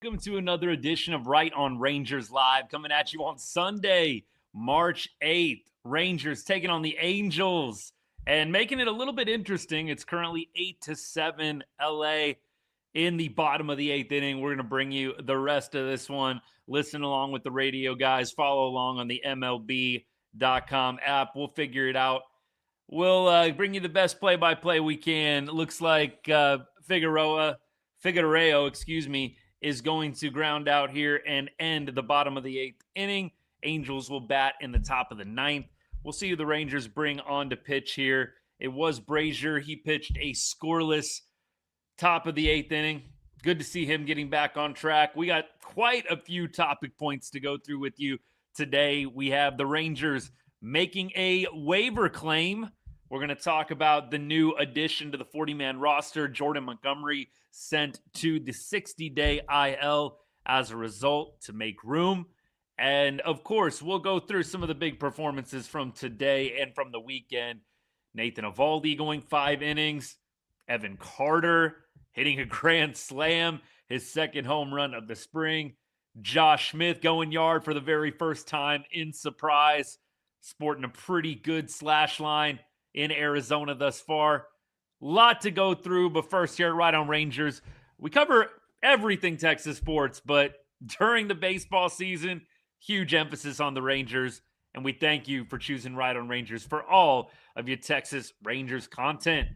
welcome to another edition of Right on Rangers Live, coming at you on Sunday, March 8th. Rangers taking on the Angels and making it a little bit interesting. It's currently 8-7 LA in the bottom of the 8th inning. We're going to bring you the rest of this one. Listen along with the radio guys. Follow along on the MLB.com app. We'll figure it out. We'll bring you the best play-by-play we can. Looks like Figueroa, is going to ground out here and end the bottom of the 8th inning. Angels will bat in the top of the 9th. We'll see who the Rangers bring on to pitch here. It was Brazier. He pitched a scoreless top of the 8th inning. Good to see him getting back on track. We got quite a few topic points to go through with you today. We have the Rangers making a waiver claim. We're going to talk about the new addition to the 40-man roster, Jordan Montgomery, sent to the 60-day IL as a result to make room. And, of course, we'll go through some of the big performances from today and from the weekend. Nathan Eovaldi going 5 innings. Evan Carter hitting a grand slam, his second home run of the spring. Josh Smith going yard for the very first time in Surprise, sporting a pretty good slash line in Arizona thus far. Lot to go through, but first here, Right on Rangers. We cover everything Texas sports, but during the baseball season, huge emphasis on the Rangers, and we thank you for choosing Right on Rangers for all of your Texas Rangers content.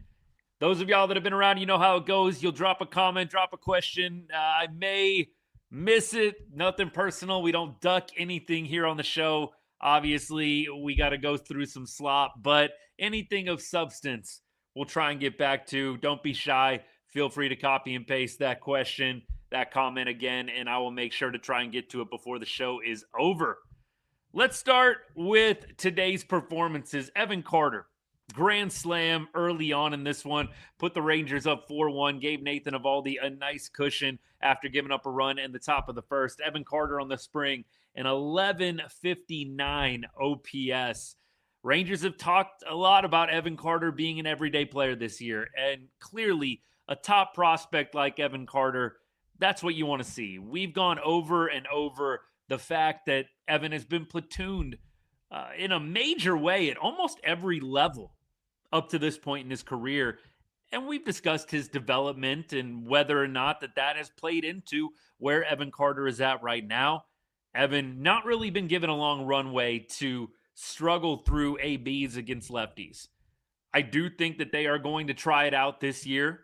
Those of y'all that have been around, you know how it goes. You'll drop a comment, drop a question. I may miss it. Nothing personal. We don't duck anything here on the show. Obviously, we got to go through some slop, but anything of substance, we'll try and get back to. Don't be shy. Feel free to copy and paste that question, that comment again, and I will make sure to try and get to it before the show is over. Let's start with today's performances. Evan Carter, grand slam early on in this one, put the Rangers up 4-1, gave Nathan Eovaldi a nice cushion after giving up a run in the top of the first. Evan Carter on the spring, an 1159 OPS. Rangers have talked a lot about Evan Carter being an everyday player this year, and clearly a top prospect like Evan Carter, that's what you want to see. We've gone over and over the fact that Evan has been platooned in a major way at almost every level up to this point in his career. And we've discussed his development and whether or not that has played into where Evan Carter is at right now. Evan not really been given a long runway to struggle through ABs against lefties. I do think that they are going to try it out this year.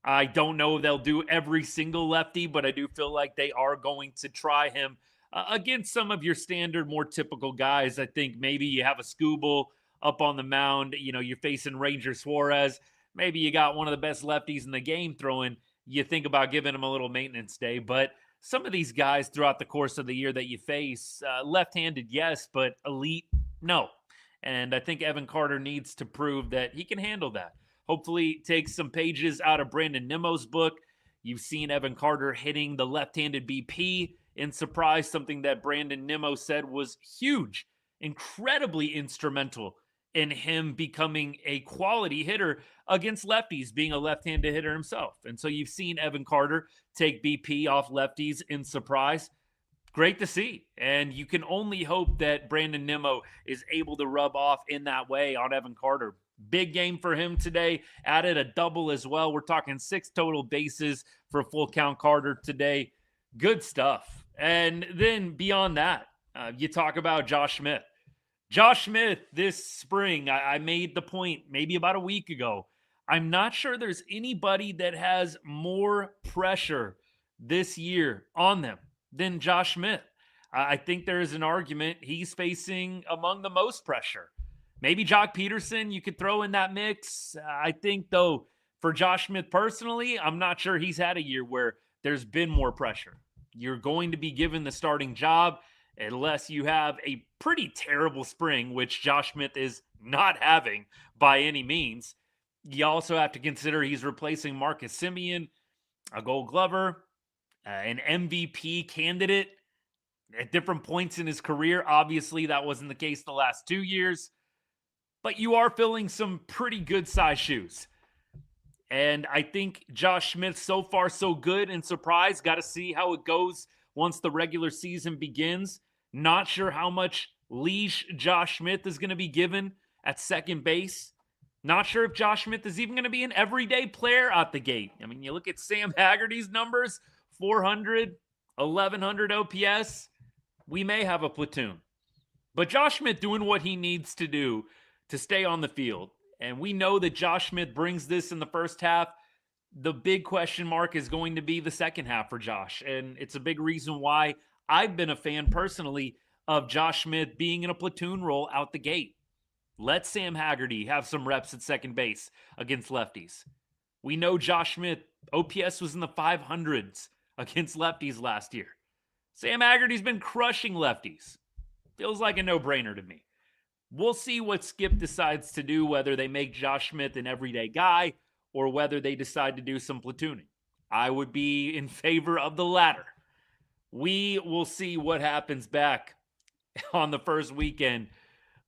I don't know if they'll do every single lefty, but I do feel like they are going to try him against some of your standard, more typical guys. I think maybe you have a Skubal up on the mound. You know, you're facing Ranger Suarez. Maybe you got one of the best lefties in the game throwing. You think about giving him a little maintenance day. But some of these guys throughout the course of the year that you face, left-handed, yes, but elite, no. And I think Evan Carter needs to prove that he can handle that. Hopefully take some pages out of Brandon Nimmo's book. You've seen Evan Carter hitting the left-handed BP in Surprise, something that Brandon Nimmo said was huge, incredibly instrumental in him becoming a quality hitter against lefties, being a left-handed hitter himself. And so you've seen Evan Carter take BP off lefties in Surprise. Great to see. And you can only hope that Brandon Nimmo is able to rub off in that way on Evan Carter. Big game for him today. Added a double as well. We're talking 6 total bases for full count Carter today. Good stuff. And then beyond that, you talk about Josh Smith. Josh Smith this spring, I made the point maybe about a week ago. I'm not sure there's anybody that has more pressure this year on them than Josh Smith. I think there is an argument he's facing among the most pressure. Maybe Jock Peterson, you could throw in that mix. I think, though, for Josh Smith personally, I'm not sure he's had a year where there's been more pressure. You're going to be given the starting job unless you have a pretty terrible spring, which Josh Smith is not having by any means. You also have to consider he's replacing Marcus Semien, a Gold Glover, an MVP candidate at different points in his career. Obviously, that wasn't the case the last 2 years. But you are filling some pretty good size shoes. And I think Josh Smith, so far so good and surprised. Got to see how it goes once the regular season begins. Not sure how much leash Josh Smith is going to be given at second base. Not sure if Josh Smith is even going to be an everyday player out the gate. I mean, you look at Sam Haggerty's numbers, 400, 1,100 OPS. We may have a platoon. But Josh Smith doing what he needs to do to stay on the field. And we know that Josh Smith brings this in the first half. The big question mark is going to be the second half for Josh. And it's a big reason why I've been a fan personally of Josh Smith being in a platoon role out the gate. Let Sam Haggerty have some reps at second base against lefties. We know Josh Smith, OPS was in the 500s against lefties last year. Sam Haggerty's been crushing lefties. Feels like a no-brainer to me. We'll see what Skip decides to do, whether they make Josh Smith an everyday guy or whether they decide to do some platooning. I would be in favor of the latter. We will see what happens back on the first weekend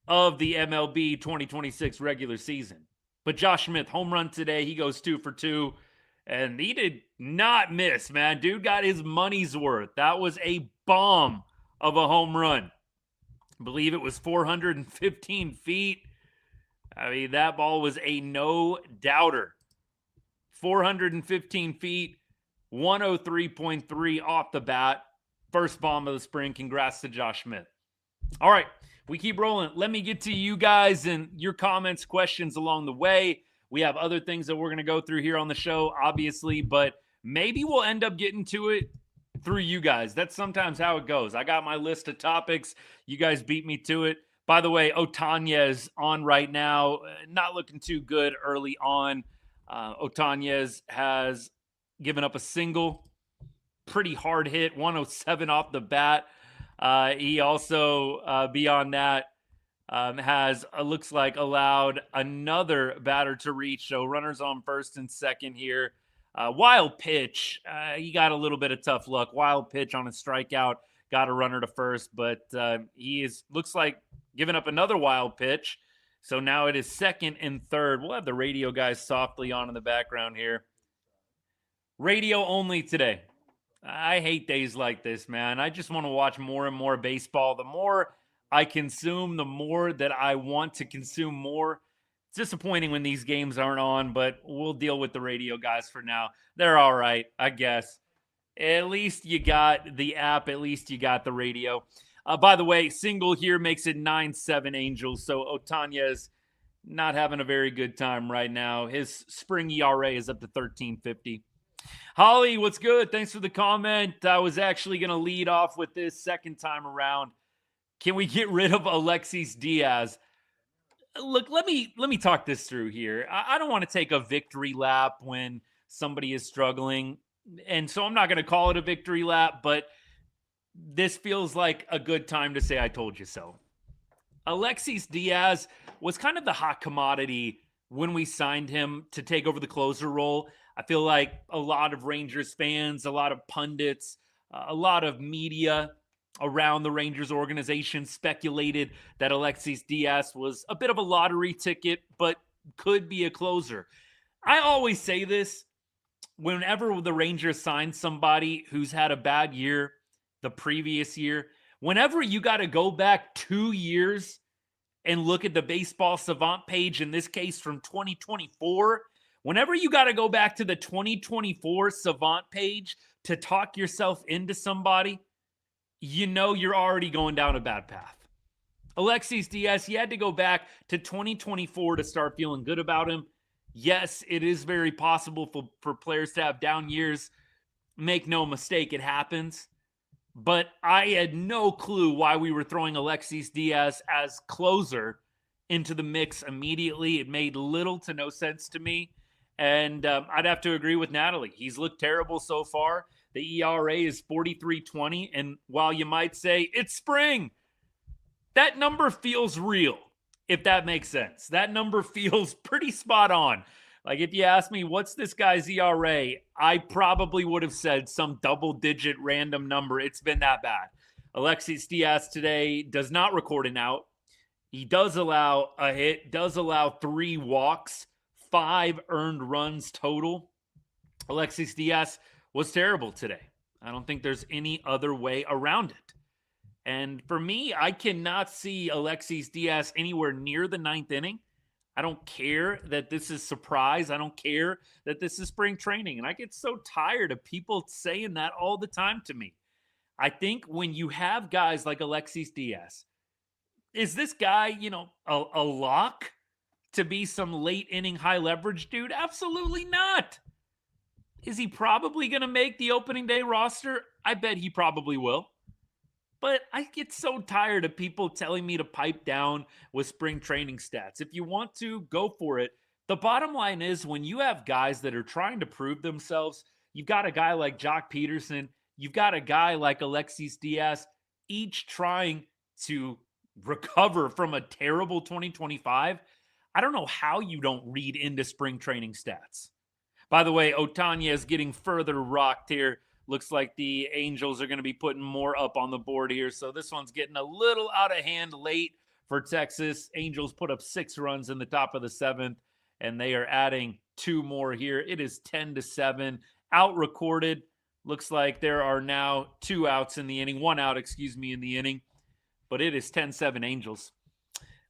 of the MLB 2026 regular season. But Josh Smith, home run today. He goes 2 for 2. And he did not miss, man. Dude got his money's worth. That was a bomb of a home run. I believe it was 415 feet. I mean, that ball was a no-doubter. 415 feet, 103.3 off the bat. First bomb of the spring. Congrats to Josh Smith. All right, we keep rolling. Let me get to you guys and your comments, questions along the way. We have other things that we're going to go through here on the show, obviously, but maybe we'll end up getting to it through you guys. That's sometimes how it goes. I got my list of topics. You guys beat me to it. By the way, Otanez on right now. Not looking too good early on. Otanez has given up a single. Pretty hard hit, 107 off the bat. He also, beyond that, has, looks like, allowed another batter to reach. So runners on first and second here. Wild pitch. He got a little bit of tough luck. Wild pitch on a strikeout. Got a runner to first, but he looks like giving up another wild pitch. So now it is second and third. We'll have the radio guys softly on in the background here. Radio only today. I hate days like this, man. I just want to watch more and more baseball. The more I consume, the more that I want to consume more. It's disappointing when these games aren't on, but we'll deal with the radio guys for now. They're all right, I guess. At least you got the app. At least you got the radio. By the way, single here makes it 9-7 Angels. So Otanez not having a very good time right now. His spring ERA is up to 13.50. Holly, what's good? Thanks for the comment. I was actually going to lead off with this second time around. Can we get rid of Alexis Diaz? Look, let me talk this through here. I don't want to take a victory lap when somebody is struggling. And so I'm not going to call it a victory lap, but this feels like a good time to say I told you so. Alexis Diaz was kind of the hot commodity when we signed him to take over the closer role. I feel like a lot of Rangers fans, a lot of pundits, a lot of media around the Rangers organization speculated that Alexis Diaz was a bit of a lottery ticket, but could be a closer. I always say this whenever the Rangers sign somebody who's had a bad year the previous year, whenever you got to go back 2 years and look at the Baseball Savant page, in this case from 2024, whenever you got to go back to the 2024 Savant page to talk yourself into somebody, you know you're already going down a bad path. Alexis Diaz, you had to go back to 2024 to start feeling good about him. Yes, it is very possible for players to have down years. Make no mistake, it happens. But I had no clue why we were throwing Alexis Diaz as closer into the mix immediately. It made little to no sense to me. And I'd have to agree with Natalie. He's looked terrible so far. The ERA is 43.20. And while you might say, it's spring, that number feels real, if that makes sense. That number feels pretty spot on. Like, if you ask me, what's this guy's ERA? I probably would have said some double-digit random number. It's been that bad. Alexis Diaz today does not record an out. He does allow a hit, does allow 3 walks, 5 earned runs total. Alexis Diaz was terrible today. I don't think there's any other way around it. And for me, I cannot see Alexis Diaz anywhere near the 9th inning. I don't care that this is surprise. I don't care that this is spring training. And I get so tired of people saying that all the time to me. I think when you have guys like Alexis Diaz, is this guy, a lock to be some late inning high leverage dude? Absolutely not. Is he probably going to make the opening day roster? I bet he probably will. But I get so tired of people telling me to pipe down with spring training stats. If you want to, go for it. The bottom line is when you have guys that are trying to prove themselves, you've got a guy like Jock Peterson, you've got a guy like Alexis Diaz, each trying to recover from a terrible 2025. I don't know how you don't read into spring training stats. By the way, Ohtani is getting further rocked here. Looks like the Angels are going to be putting more up on the board here. So this one's getting a little out of hand late for Texas. Angels put up 6 runs in the top of the 7th, and they are adding 2 more here. It is 10-7. Out recorded. Looks like there are now 2 outs in the inning. 1 out, in the inning. But it is 10-7 Angels.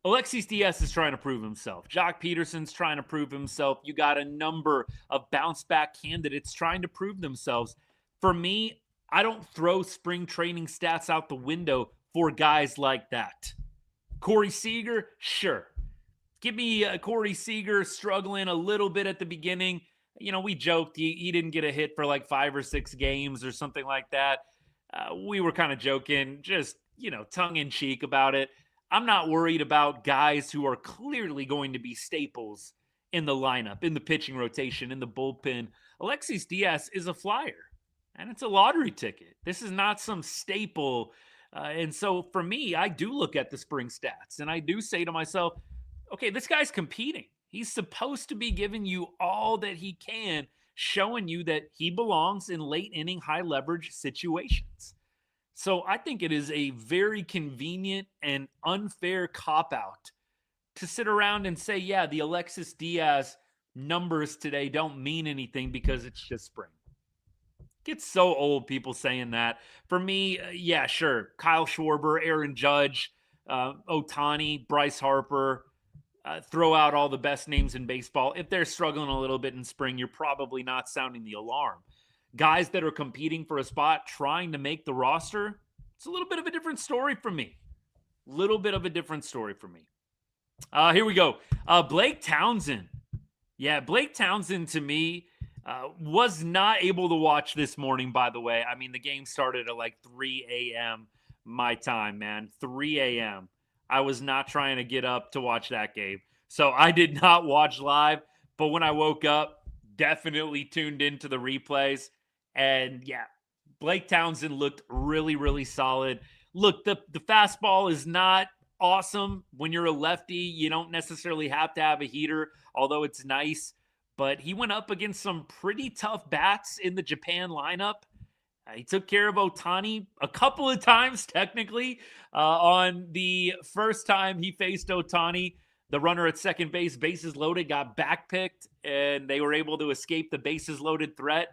Alexis Diaz is trying to prove himself. Jock Peterson's trying to prove himself. You got a number of bounce-back candidates trying to prove themselves. For me, I don't throw spring training stats out the window for guys like that. Corey Seager, sure. Give me Corey Seager struggling a little bit at the beginning. We joked he didn't get a hit for like 5 or 6 games or something like that. We were kind of joking, just, tongue-in-cheek about it. I'm not worried about guys who are clearly going to be staples in the lineup, in the pitching rotation, in the bullpen. Alexis Diaz is a flyer, and it's a lottery ticket. This is not some staple. And so for me, I do look at the spring stats, and I do say to myself, okay, this guy's competing. He's supposed to be giving you all that he can, showing you that he belongs in late inning, high leverage situations. So I think it is a very convenient and unfair cop-out to sit around and say, yeah, the Alexis Diaz numbers today don't mean anything because it's just spring. Gets so old, people saying that. For me, yeah, sure. Kyle Schwarber, Aaron Judge, Ohtani, Bryce Harper, throw out all the best names in baseball. If they're struggling a little bit in spring, you're probably not sounding the alarm. Guys that are competing for a spot, trying to make the roster, it's a little bit of a different story for me. Here we go. Blake Townsend. Yeah, Blake Townsend to me was not able to watch this morning, by the way. I mean, the game started at like 3 a.m. my time, man. 3 a.m. I was not trying to get up to watch that game. So I did not watch live. But when I woke up, definitely tuned into the replays. And yeah, Blake Townsend looked really, really solid. Look, the fastball is not awesome. When you're a lefty, you don't necessarily have to have a heater, although it's nice. But he went up against some pretty tough bats in the Japan lineup. He took care of Ohtani a couple of times, technically. On the first time he faced Ohtani, the runner at second base, bases loaded, got backpicked, and they were able to escape the bases loaded threat.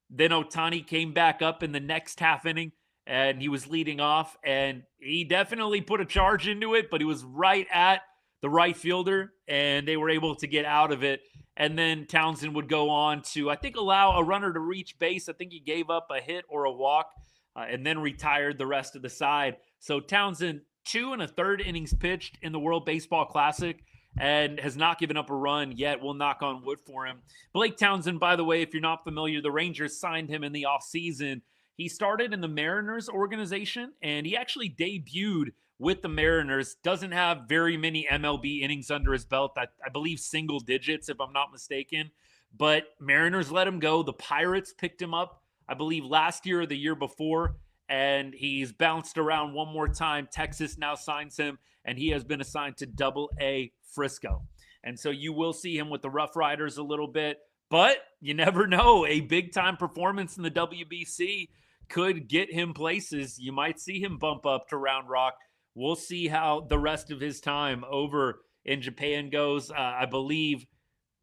Then Ohtani came back up in the next half inning, and he was leading off, and he definitely put a charge into it, but he was right at the right fielder, and they were able to get out of it. And then Townsend would go on to, I think, allow a runner to reach base. I think he gave up a hit or a walk, and then retired the rest of the side. So Townsend, 2 1/3 innings pitched in the World Baseball Classic, and has not given up a run yet. We'll knock on wood for him. Blake Townsend, by the way, if you're not familiar, the Rangers signed him in the offseason. He started in the Mariners organization, and he actually debuted with the Mariners. Doesn't have very many MLB innings under his belt. I believe single digits, if I'm not mistaken. But Mariners let him go. The Pirates picked him up, I believe, last year or the year before. And he's bounced around one more time. Texas now signs him, and he has been assigned to Double-A Frisco. And so you will see him with the Rough Riders a little bit, but you never know. A big-time performance in the WBC could get him places. You might see him bump up to Round Rock. We'll see how the rest of his time over in Japan goes. I believe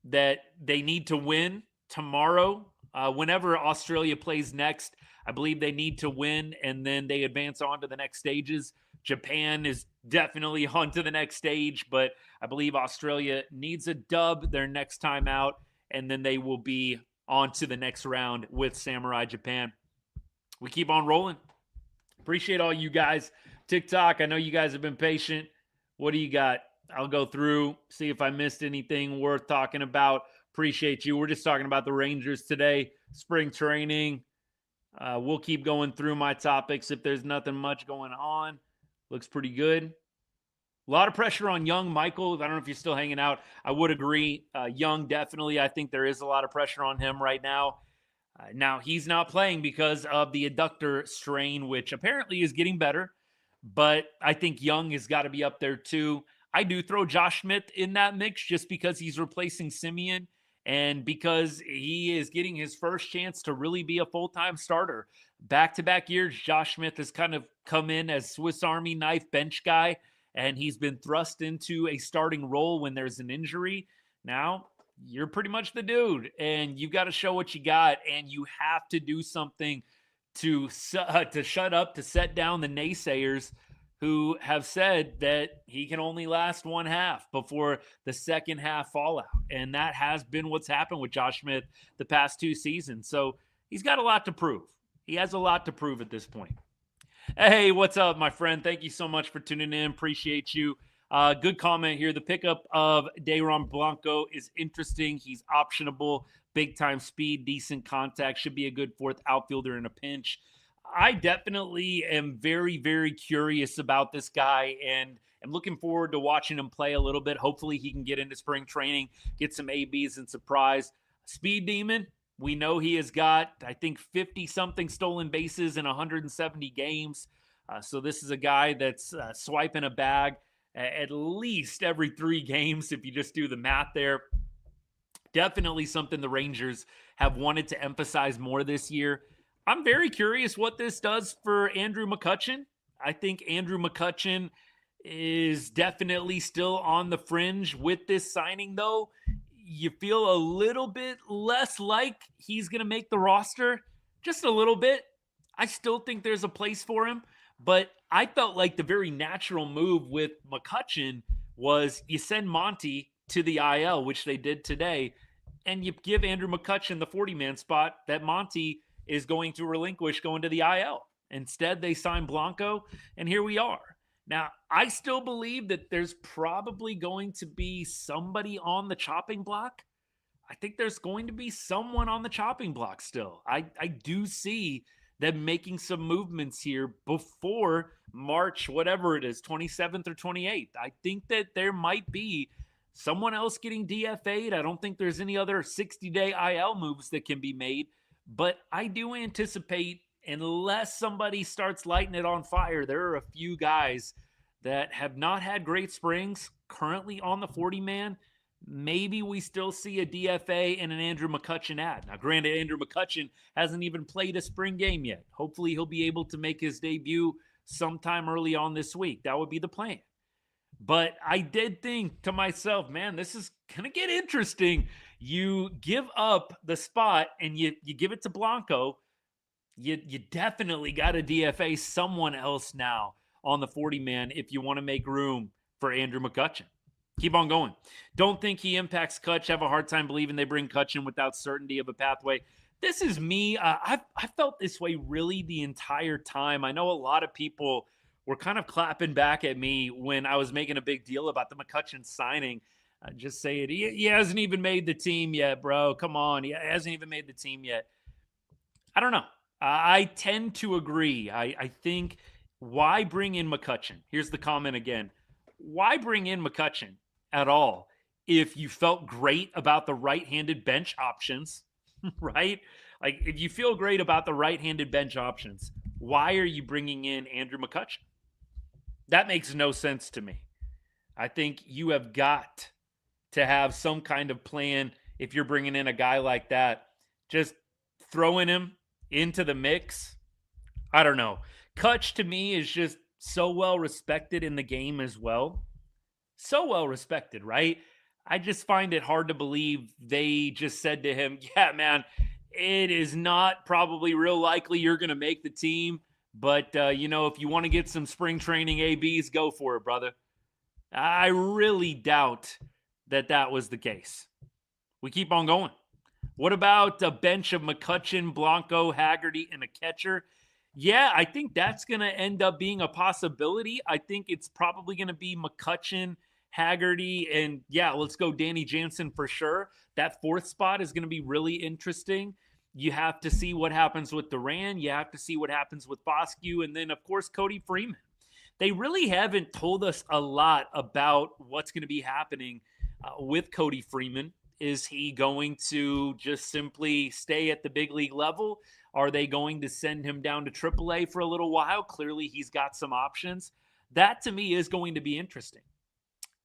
that they need to win tomorrow. Whenever Australia plays next, I believe they need to win, and then they advance on to the next stages. Japan is definitely on to the next stage, but I believe Australia needs a dub their next time out, and then they will be on to the next round with Samurai Japan. We keep on rolling. Appreciate all you guys. TikTok, I know you guys have been patient. What do you got? I'll go through, see if I missed anything worth talking about. Appreciate you. We're just talking about the Rangers today, spring training. We'll keep going through my topics if there's nothing much going on. Looks pretty good. A lot of pressure on Young. Michael, I don't know if you're still hanging out. I would agree. Young, definitely. I think there is a lot of pressure on him right now. Now, he's not playing because of the adductor strain, which apparently is getting better. But I think Young has got to be up there too. I do throw Josh Smith in that mix just because he's replacing Simeon and because he is getting his first chance to really be a full-time starter. Back-to-back years, Josh Smith has kind of come in as Swiss Army knife bench guy, and he's been thrust into a starting role when there's an injury. Now, you're pretty much the dude, and you've got to show what you got, and you have to do something to shut up, to set down the naysayers who have said that he can only last one half before the second half fallout. And that has been what's happened with Josh Smith the past 2 seasons. So he's got a lot to prove. He has a lot to prove at this point. Hey, what's up, my friend? Thank you so much for tuning in. Appreciate you. Good comment here. The pickup of Dayron Blanco is interesting. He's optionable, big time speed, decent contact, should be a good fourth outfielder in a pinch. I definitely am very, very curious about this guy, and I'm looking forward to watching him play a little bit. Hopefully he can get into spring training, get some ABs and surprise. Speed Demon, we know he has got, I think, 50-something stolen bases in 170 games. So this is a guy that's swiping a bag at least every 3 games if you just do the math there. Definitely something the Rangers have wanted to emphasize more this year. I'm very curious what this does for Andrew McCutchen. I think Andrew McCutchen is definitely still on the fringe with this signing, though. You feel a little bit less like he's going to make the roster, just a little bit. I still think there's a place for him, but I felt like the very natural move with McCutchen was you send Monty to the IL, which they did today, and you give Andrew McCutchen the 40-man spot that Monty is going to relinquish going to the IL. Instead, they signed Blanco, and here we are. Now, I still believe that there's probably going to be somebody on the chopping block. I think there's going to be someone on the chopping block still. I do see them making some movements here before March, whatever it is, 27th or 28th. I think that there might be someone else getting DFA'd. I don't think there's any other 60-day IL moves that can be made. But I do anticipate, unless somebody starts lighting it on fire, there are a few guys that have not had great springs currently on the 40-man. Maybe we still see a DFA and an Andrew McCutchen ad. Now, granted, Andrew McCutchen hasn't even played a spring game yet. Hopefully, he'll be able to make his debut sometime early on this week. That would be the plan. But I did think to myself, man, this is going to get interesting. You give up the spot and you give it to Blanco. You definitely got to DFA someone else now on the 40-man if you want to make room for Andrew McCutchen. Keep on going. Don't think he impacts Kutch. Have a hard time believing they bring Kutchen without certainty of a pathway. This is me. I felt this way really the entire time. I know a lot of people were kind of clapping back at me when I was making a big deal about the McCutchen signing. Just say it. He hasn't even made the team yet, bro. Come on. He hasn't even made the team yet. I don't know. I tend to agree. I think, why bring in McCutchen? Here's the comment again. Why bring in McCutchen at all if you felt great about the right-handed bench options, right? Like, if you feel great about the right-handed bench options, why are you bringing in Andrew McCutchen? That makes no sense to me. I think you have got to have some kind of plan if you're bringing in a guy like that. Just throwing him into the mix, I don't know. Kutch, to me, is just so well respected in the game as well. So well respected, right? I just find it hard to believe they just said to him, yeah, man, it is not probably real likely you're going to make the team. But, if you want to get some spring training ABs, go for it, brother. I really doubt that that was the case. We keep on going. What about a bench of McCutchen, Blanco, Haggerty, and a catcher? Yeah, I think that's going to end up being a possibility. I think it's probably going to be McCutchen, Haggerty, and yeah, let's go Danny Jansen for sure. That fourth spot is going to be really interesting. You have to see what happens with Duran. You have to see what happens with Bosque. And then, of course, Cody Freeman. They really haven't told us a lot about what's going to be happening with Cody Freeman. Is he going to just simply stay at the big league level? Are they going to send him down to AAA for a little while? Clearly, he's got some options. That, to me, is going to be interesting.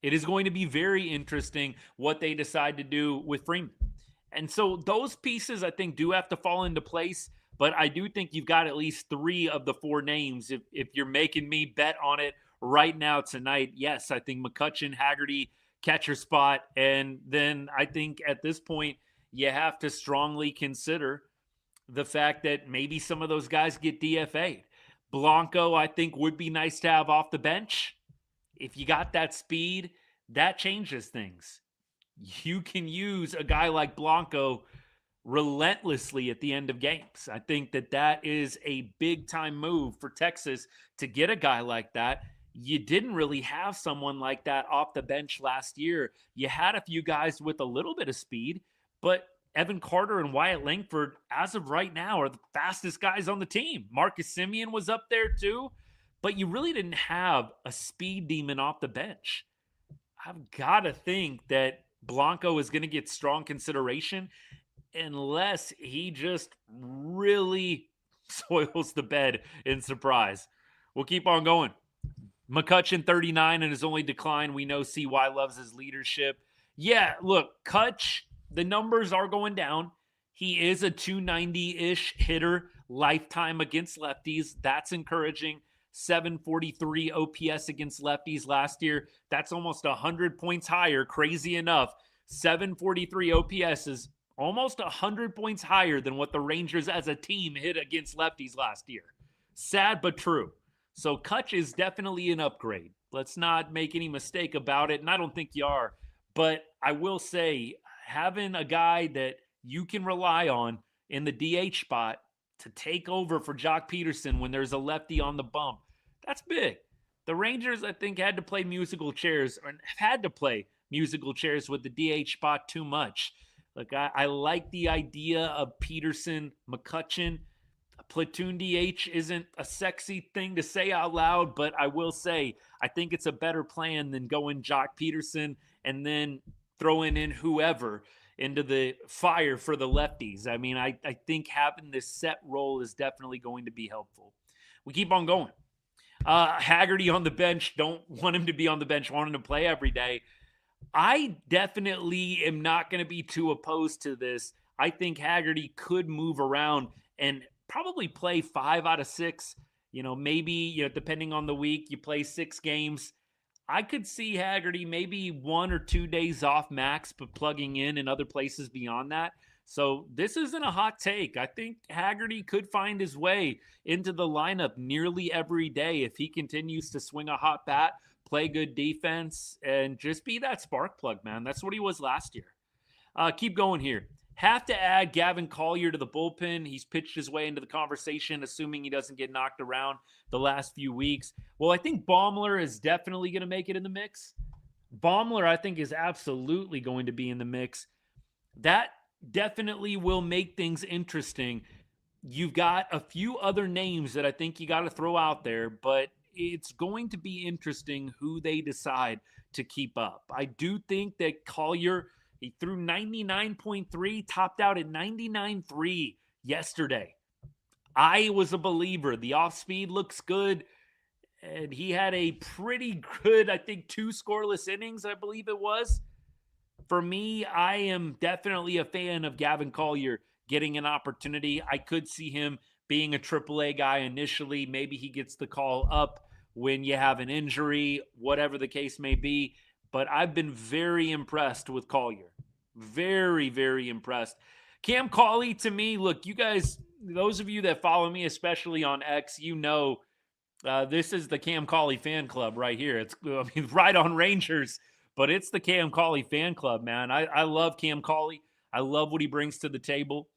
It is going to be very interesting what they decide to do with Freeman. And so those pieces, I think, do have to fall into place. But I do think you've got at least 3 of the 4 names. If you're making me bet on it right now tonight, yes, I think McCutchen, Haggerty, catcher spot. And then I think at this point, you have to strongly consider the fact that maybe some of those guys get DFA'd. Blanco, I think, would be nice to have off the bench. If you got that speed, that changes things. You can use a guy like Blanco relentlessly at the end of games. I think that that is a big time move for Texas to get a guy like that. You didn't really have someone like that off the bench last year. You had a few guys with a little bit of speed, but Evan Carter and Wyatt Langford, as of right now, are the fastest guys on the team. Marcus Semien was up there too, but you really didn't have a speed demon off the bench. I've got to think that Blanco is going to get strong consideration unless he just really soils the bed in surprise. We'll keep on going. McCutchen, 39, and his only decline. We know CY loves his leadership. Yeah, look, Kutch, the numbers are going down. He is a 290-ish hitter lifetime against lefties. That's encouraging. 743 OPS against lefties last year. That's almost 100 points higher. Crazy enough. 743 OPS is almost 100 points higher than what the Rangers as a team hit against lefties last year. Sad but true. So Kutch is definitely an upgrade. Let's not make any mistake about it, and I don't think you are. But I will say, having a guy that you can rely on in the DH spot to take over for Jock Peterson when there's a lefty on the bump, that's big. The Rangers, I think, had to play musical chairs with the DH spot too much. Look, I like the idea of Peterson, McCutchen. A platoon DH isn't a sexy thing to say out loud, but I will say I think it's a better plan than going Jock Peterson and then throwing in whoever into the fire for the lefties. I mean, I think having this set role is definitely going to be helpful. We keep on going. Haggerty on the bench. Don't want him to be on the bench. Want him to play every day. I definitely am not going to be too opposed to this. I think Haggerty could move around and probably play 5 out of 6. Maybe, depending on the week, you play 6 games. I could see Haggerty maybe 1 or 2 days off max, but plugging in other places beyond that. So this isn't a hot take. I think Haggerty could find his way into the lineup nearly every day if he continues to swing a hot bat, play good defense, and just be that spark plug, man. That's what he was last year. Keep going here. Have to add Gavin Collier to the bullpen. He's pitched his way into the conversation, assuming he doesn't get knocked around the last few weeks. Well, I think Baumler is definitely going to make it in the mix. Baumler, I think, is absolutely going to be in the mix. That definitely will make things interesting. You've got a few other names that I think you got to throw out there, but it's going to be interesting who they decide to keep up. I do think that Collier, he threw 99.3, topped out at 99.3 yesterday. I was a believer. The off speed looks good. And he had a pretty good, I think, 2 scoreless innings, I believe it was. For me, I am definitely a fan of Gavin Collier getting an opportunity. I could see him being a AAA guy initially. Maybe he gets the call up when you have an injury, whatever the case may be. but I've been very impressed with Collier. Very, very impressed. Cam Cauley, to me, look, you guys, those of you that follow me, especially on X, you know this is the Cam Cauley fan club right here. It's, I mean, right on Rangers, but it's the Cam Cauley fan club, man. I love Cam Cauley. I love what he brings to the table.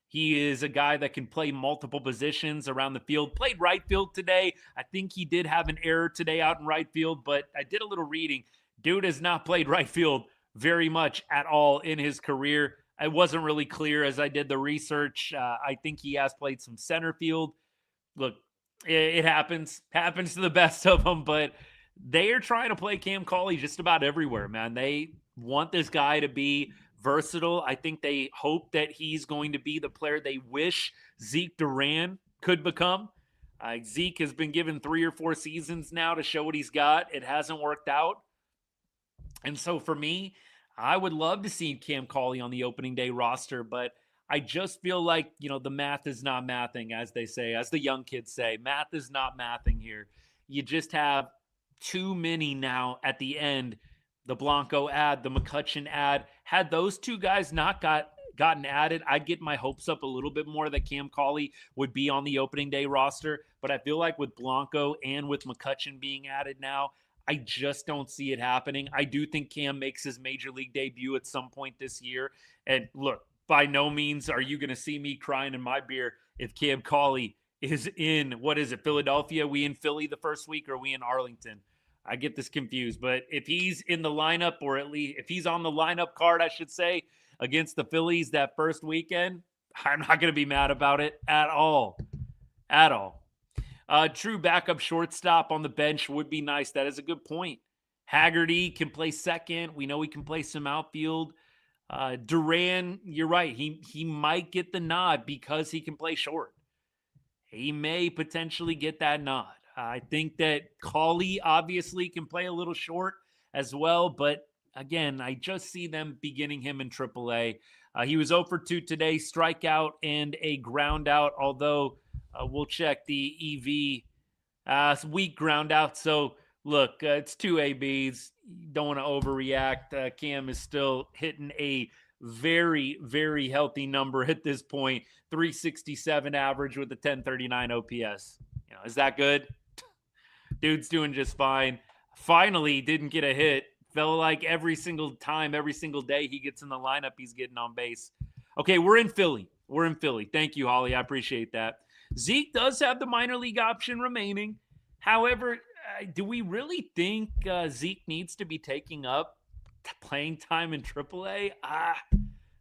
He is a guy that can play multiple positions around the field. Played right field today. I think he did have an error today out in right field, but I did a little reading. Dude has not played right field very much at all in his career. It wasn't really clear as I did the research. I think he has played some center field. Look, it happens to the best of them, but they are trying to play Cam Cauley just about everywhere, man. They want this guy to be versatile. I think they hope that he's going to be the player they wish Zeke Duran could become. Zeke has been given 3 or 4 seasons now to show what he's got. It hasn't worked out. And so for me, I would love to see Cam Cauley on the opening day roster, but I just feel like, the math is not mathing, as they say, as the young kids say. Math is not mathing here. You just have too many now at the end. The Blanco ad, the McCutchen ad. Had those two guys not gotten added, I'd get my hopes up a little bit more that Cam Cauley would be on the opening day roster. But I feel like with Blanco and with McCutchen being added now, I just don't see it happening. I do think Cam makes his major league debut at some point this year. And look, by no means are you going to see me crying in my beer if Cam Cauley is in, Philadelphia? We in Philly the first week, or are we in Arlington? I get this confused. But if he's in the lineup, or at least if he's on the lineup card, I should say, against the Phillies that first weekend, I'm not going to be mad about it at all. At all. True backup shortstop on the bench would be nice. That is a good point. Haggerty can play second. We know he can play some outfield. Duran, you're right. He might get the nod because he can play short. He may potentially get that nod. I think that Cauley obviously can play a little short as well, but again, I just see them beginning him in AAA. He was 0 for 2 today, strikeout and a ground out, although we'll check the EV. Weak ground out, so look, it's 2 ABs. Don't want to overreact. Cam is still hitting a very, very healthy number at this point. 367 average with a 1039 OPS. Is that good? Dude's doing just fine. Finally didn't get a hit. Felt like every single time, every single day he gets in the lineup, he's getting on base. Okay, we're in Philly. Thank you, Holly. I appreciate that. Zeke does have the minor league option remaining. However, do we really think Zeke needs to be taking up playing time in AAA?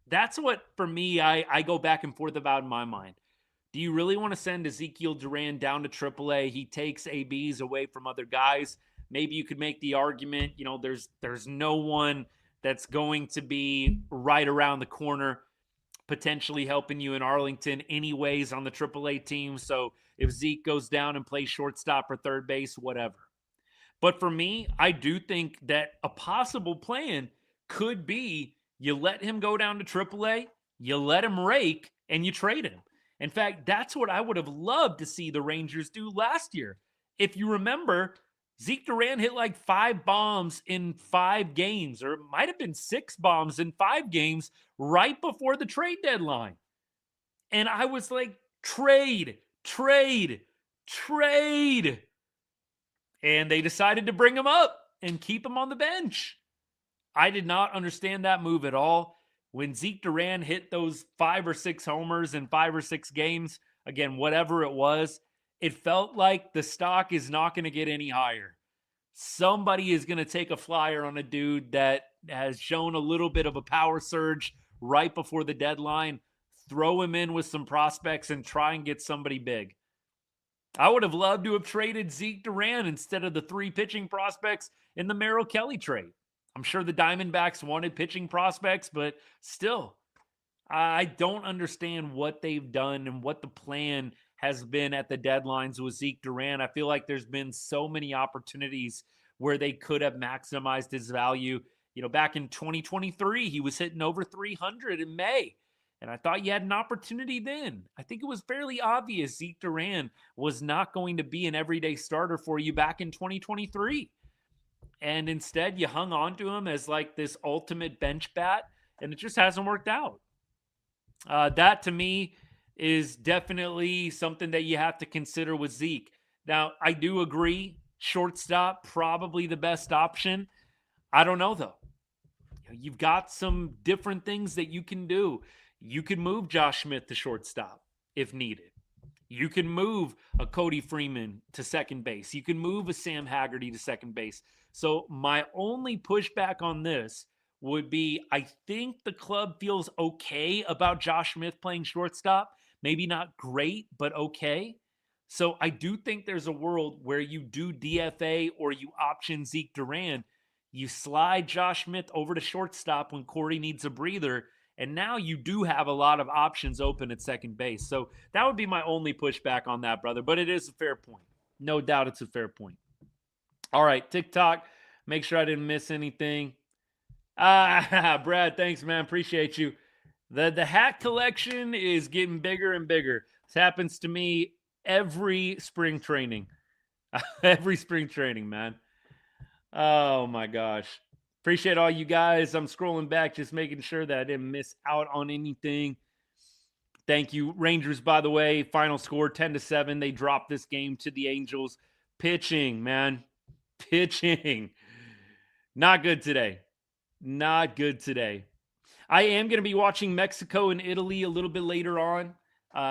That's what, for me, I go back and forth about in my mind. Do you really want to send Ezekiel Duran down to AAA? He takes ABs away from other guys. Maybe you could make the argument, there's no one that's going to be right around the corner potentially helping you in Arlington anyways on the AAA team. So if Zeke goes down and plays shortstop or third base, whatever. But for me, I do think that a possible plan could be you let him go down to AAA, you let him rake, and you trade him. In fact, that's what I would have loved to see the Rangers do last year. If you remember, Zeke Duran hit like 5 bombs in 5 games, or it might have been 6 bombs in 5 games right before the trade deadline. And I was like, trade. And they decided to bring him up and keep him on the bench. I did not understand that move at all. When Zeke Duran hit those 5 or 6 homers in 5 or 6 games, again, whatever it was, it felt like the stock is not going to get any higher. Somebody is going to take a flyer on a dude that has shown a little bit of a power surge right before the deadline, throw him in with some prospects and try and get somebody big. I would have loved to have traded Zeke Duran instead of the 3 pitching prospects in the Merrill Kelly trade. I'm sure the Diamondbacks wanted pitching prospects, but still, I don't understand what they've done and what the plan has been at the deadlines with Zeke Duran. I feel like there's been so many opportunities where they could have maximized his value. Back in 2023, he was hitting over 300 in May. And I thought you had an opportunity then. I think it was fairly obvious Zeke Duran was not going to be an everyday starter for you back in 2023. And instead, you hung on to him as like this ultimate bench bat, and it just hasn't worked out. That to me is definitely something that you have to consider with Zeke. Now, I do agree, shortstop, probably the best option. I don't know, though. You've got some different things that you can do. You can move Josh Smith to shortstop if needed. You can move a Cody Freeman to second base. You can move a Sam Haggerty to second base. So my only pushback on this would be I think the club feels okay about Josh Smith playing shortstop. Maybe not great, but okay. So I do think there's a world where you do DFA or you option Zeke Duran. You slide Josh Smith over to shortstop when Corey needs a breather. And now you do have a lot of options open at second base. So that would be my only pushback on that, brother. But it is a fair point. No doubt it's a fair point. All right, TikTok. Make sure I didn't miss anything. Brad, thanks, man. Appreciate you. The hat collection is getting bigger and bigger. This happens to me every spring training. Every spring training, man. Oh, my gosh. Appreciate all you guys. I'm scrolling back, just making sure that I didn't miss out on anything. Thank you. Rangers, by the way, final score 10-7. They dropped this game to the Angels. Pitching, man. Pitching. Not good today. Not good today. I am going to be watching Mexico and Italy a little bit later on.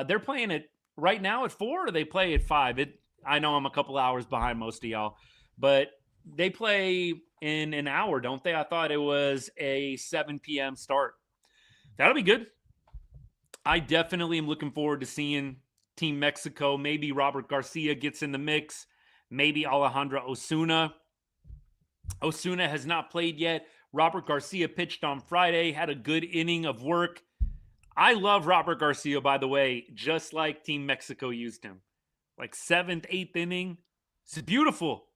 They're playing it right now at 4 or they play at 5? I know I'm a couple hours behind most of y'all, but they play in an hour, don't they? I thought it was a 7 p.m. start. That'll be good. I definitely am looking forward to seeing Team Mexico. Maybe Robert Garcia gets in the mix. Maybe Alejandro Osuna. Osuna has not played yet. Robert Garcia pitched on Friday, had a good inning of work. I love Robert Garcia, by the way, just like Team Mexico used him. Like 7th, 8th inning. It's beautiful.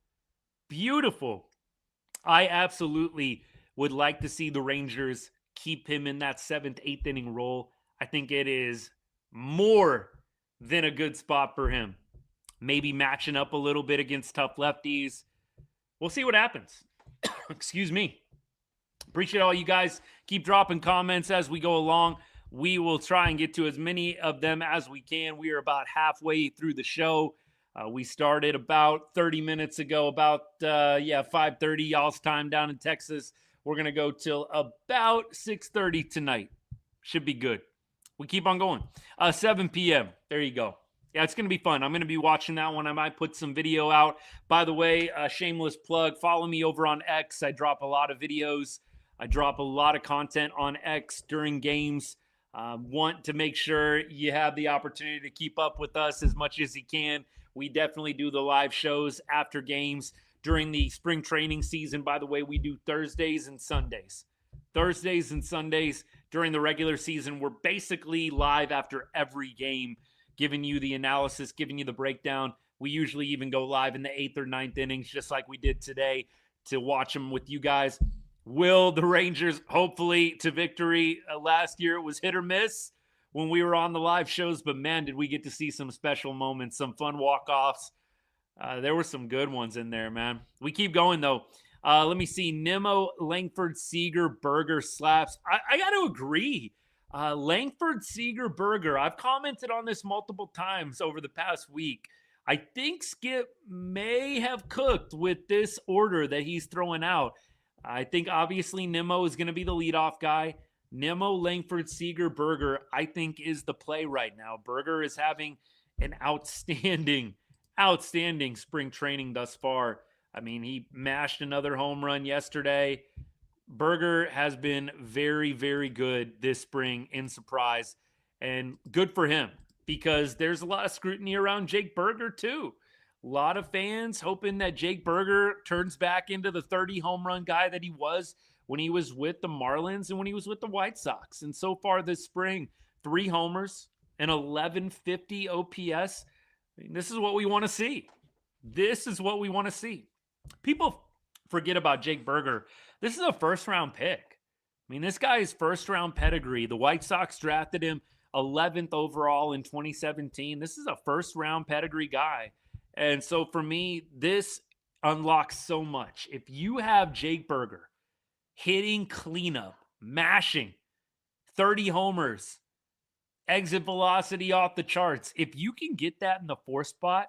Beautiful. I absolutely would like to see the Rangers keep him in that 7th, 8th inning role. I think it is more than a good spot for him. Maybe matching up a little bit against tough lefties. We'll see what happens. Excuse me. Appreciate all you guys. Keep dropping comments as we go along. We will try and get to as many of them as we can. We are about halfway through the show. We started about 30 minutes ago, about 5:30 y'all's time down in Texas. We're going to go till about 6:30 tonight. Should be good. We keep on going. 7 p.m. There you go. Yeah, it's going to be fun. I'm going to be watching that one. I might put some video out. By the way, shameless plug, follow me over on X. I drop a lot of videos. I drop a lot of content on X during games. Want to make sure you have the opportunity to keep up with us as much as you can. We definitely do the live shows after games during the spring training season. By the way, we do Thursdays and Sundays. Thursdays and Sundays during the regular season. We're basically live after every game, giving you the analysis, giving you the breakdown. We usually even go live in the 8th or 9th innings, just like we did today, to watch them with you guys. Will the Rangers hopefully to victory? Last year it was hit or miss when we were on the live shows, but man, did we get to see some special moments, some fun walk-offs. There were some good ones in there, man. We keep going, though. Let me see. Nimmo, Langford, Seager, Berger, slaps. I got to agree. Langford, Seager, Berger. I've commented on this multiple times over the past week. I think Skip may have cooked with this order that he's throwing out. I think obviously Nimmo is going to be the leadoff guy. Nimmo, Langford, Seager, Berger, I think is the play right now. Berger is having an outstanding spring training thus far. I mean, he mashed another home run yesterday. Berger has been very, very good this spring in Surprise, and good for him because there's a lot of scrutiny around Jake Berger too. A lot of fans hoping that Jake Berger turns back into the 30 home run guy that he was when he was with the Marlins and when he was with the White Sox. And so far this spring, 3 homers and 1150 OPS. I mean, this is what we want to see. This is what we want to see. People forget about Jake Berger. This is a first-round pick. I mean, this guy's first-round pedigree. The White Sox drafted him 11th overall in 2017. This is a first-round pedigree guy. And so for me, this unlocks so much. If you have Jake Burger hitting cleanup, mashing, 30 homers, exit velocity off the charts, if you can get that in the 4 spot,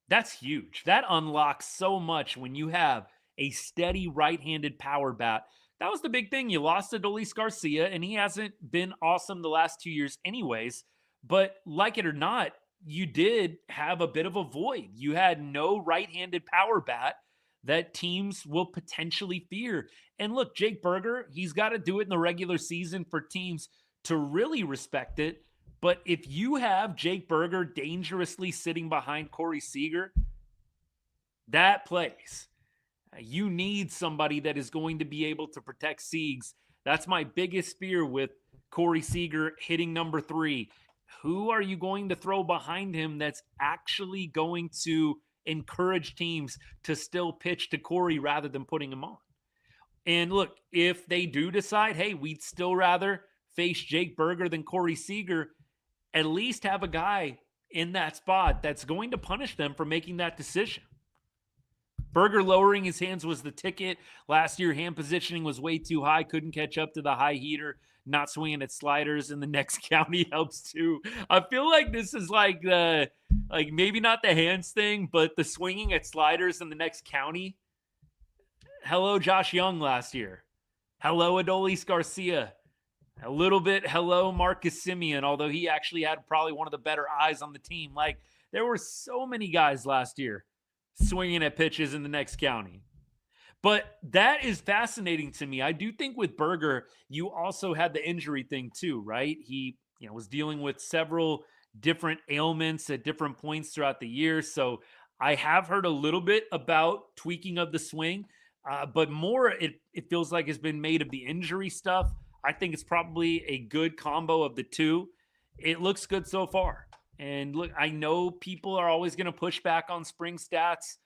that's huge. That unlocks so much when you have a steady right-handed power bat. That was the big thing. You lost to Adolis Garcia, and he hasn't been awesome the last 2 years anyways. But like it or not, you did have a bit of a void. You had no right-handed power bat that teams will potentially fear. And look, Jake Burger, he's got to do it in the regular season for teams to really respect it. But if you have Jake Burger dangerously sitting behind Corey Seager, that plays. You need somebody that is going to be able to protect Siegs. That's my biggest fear with Corey Seager hitting number 3. Who are you going to throw behind him that's actually going to encourage teams to still pitch to Corey rather than putting him on? And look, if they do decide, hey, we'd still rather face Jake Burger than Corey Seager, at least have a guy in that spot that's going to punish them for making that decision. Burger lowering his hands was the ticket. Last year, hand positioning was way too high. Couldn't catch up to the high heater. Not swinging at sliders in the next county helps too. I feel like this is like maybe not the hands thing, but the swinging at sliders in the next county. Hello, Josh Young last year. Hello, Adolis Garcia. A little bit, hello, Marcus Semien, although he actually had probably one of the better eyes on the team. Like, there were so many guys last year swinging at pitches in the next county. But that is fascinating to me. I do think with Burger, you also had the injury thing too, right? He was dealing with several different ailments at different points throughout the year. So I have heard a little bit about tweaking of the swing, but more it feels like it's been made of the injury stuff. I think it's probably a good combo of the two. It looks good so far. And look, I know people are always going to push back on spring stats.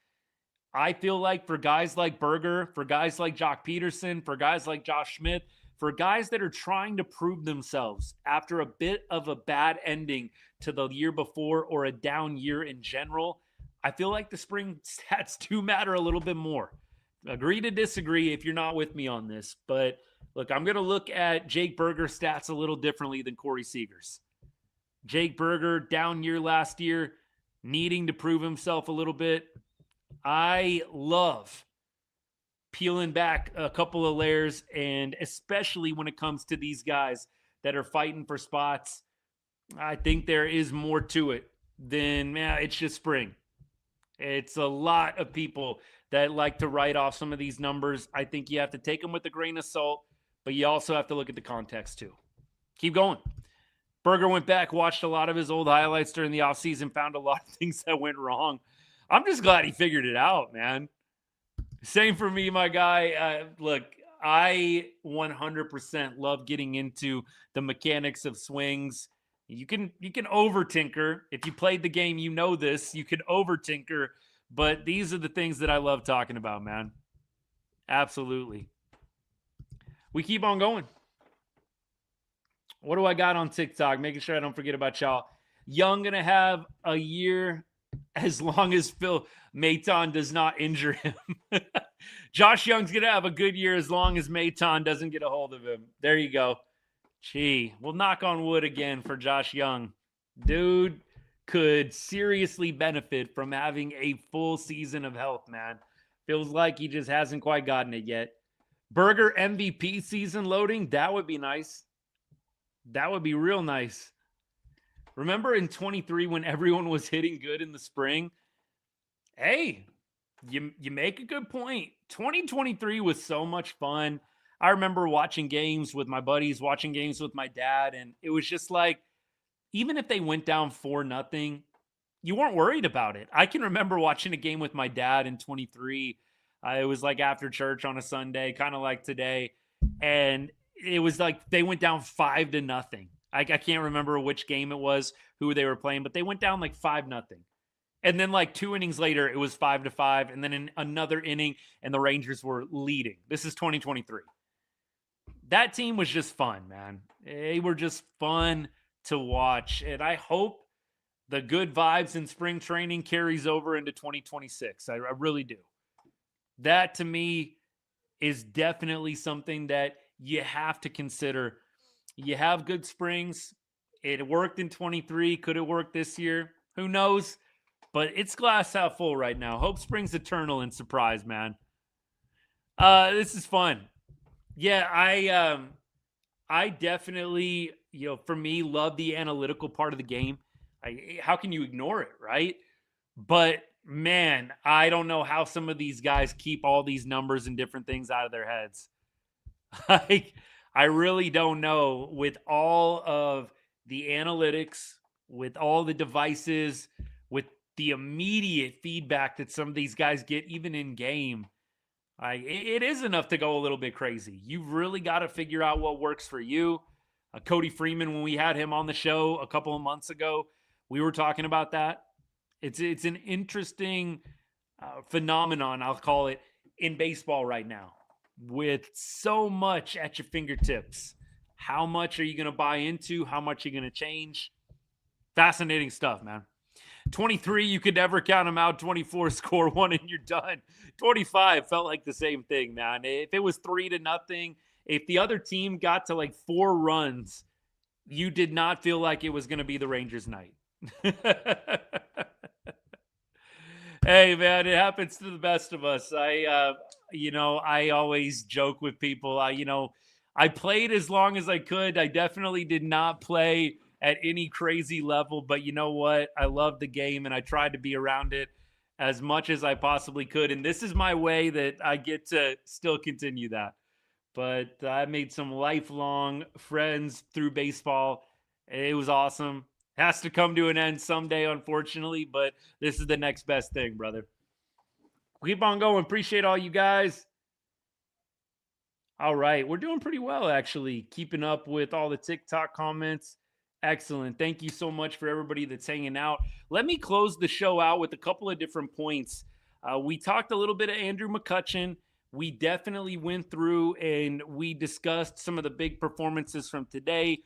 I feel like for guys like Burger, for guys like Jock Peterson, for guys like Josh Smith, for guys that are trying to prove themselves after a bit of a bad ending to the year before or a down year in general, I feel like the spring stats do matter a little bit more. Agree to disagree if you're not with me on this, but look, I'm going to look at Jake Burger stats a little differently than Corey Seager's. Jake Burger, down year last year, needing to prove himself a little bit. I love peeling back a couple of layers, and especially when it comes to these guys that are fighting for spots, I think there is more to it than, it's just spring. It's a lot of people that like to write off some of these numbers. I think you have to take them with a grain of salt, but you also have to look at the context too. Keep going. Burger went back, watched a lot of his old highlights during the offseason, found a lot of things that went wrong. I'm just glad he figured it out, man. Same for me, my guy. Look, I 100% love getting into the mechanics of swings. You can over tinker. If you played the game, you know this. You can over tinker, but these are the things that I love talking about, man. Absolutely. We keep on going. What do I got on TikTok? Making sure I don't forget about y'all. Young gonna have a year as long as Phil Maton does not injure him. Josh Young's gonna have a good year as long as Maton doesn't get a hold of him. There you go. Gee, we'll knock on wood again for Josh Young. Dude could seriously benefit from having a full season of health, man. Feels like he just hasn't quite gotten it yet. Burger MVP season loading, that would be nice. That would be real nice. Remember in 23 when everyone was hitting good in the spring? Hey, you make a good point. 2023 was so much fun. I remember watching games with my buddies, watching games with my dad, and it was just like, even if they went down 4-0, you weren't worried about it. I can remember watching a game with my dad in 23. It was like after church on a Sunday, kind of like today. And it was like they went down 5-0. I can't remember which game it was, who they were playing, but they went down like 5-0. And then like 2 innings later, it was 5-5. And then in another inning, and the Rangers were leading. This is 2023. That team was just fun, man. They were just fun to watch. And I hope the good vibes in spring training carries over into 2026. I really do. That to me is definitely something that you have to consider. You have good springs. It worked in 23. Could it work this year? Who knows? But it's glass half full right now. Hope springs eternal and surprise, man. This is fun. Yeah, I definitely, for me, love the analytical part of the game. How can you ignore it, right? But man, I don't know how some of these guys keep all these numbers and different things out of their heads. I really don't know with all of the analytics, with all the devices, with the immediate feedback that some of these guys get, even in game. It is enough to go a little bit crazy. You've really got to figure out what works for you. Cody Freeman, when we had him on the show a couple of months ago, we were talking about that. It's an interesting phenomenon, I'll call it, in baseball right now, with so much at your fingertips. How much are you going to buy into? How much are you going to change? Fascinating stuff, man. 23, you could never count them out. 24, score one and you're done. 25 felt like the same thing, man. If it was 3-0, if the other team got to like 4 runs, you did not feel like it was going to be the Rangers' night. Hey, man, it happens to the best of us. I always joke with people. I played as long as I could. I definitely did not play at any crazy level, but you know what? I love the game and I tried to be around it as much as I possibly could. And this is my way that I get to still continue that. But I made some lifelong friends through baseball. It was awesome. Has to come to an end someday, unfortunately, but this is the next best thing, brother. Keep on going. Appreciate all you guys. All right. We're doing pretty well, actually. Keeping up with all the TikTok comments. Excellent. Thank you so much for everybody that's hanging out. Let me close the show out with a couple of different points. We talked a little bit of Andrew McCutchen. We definitely went through and we discussed some of the big performances from today.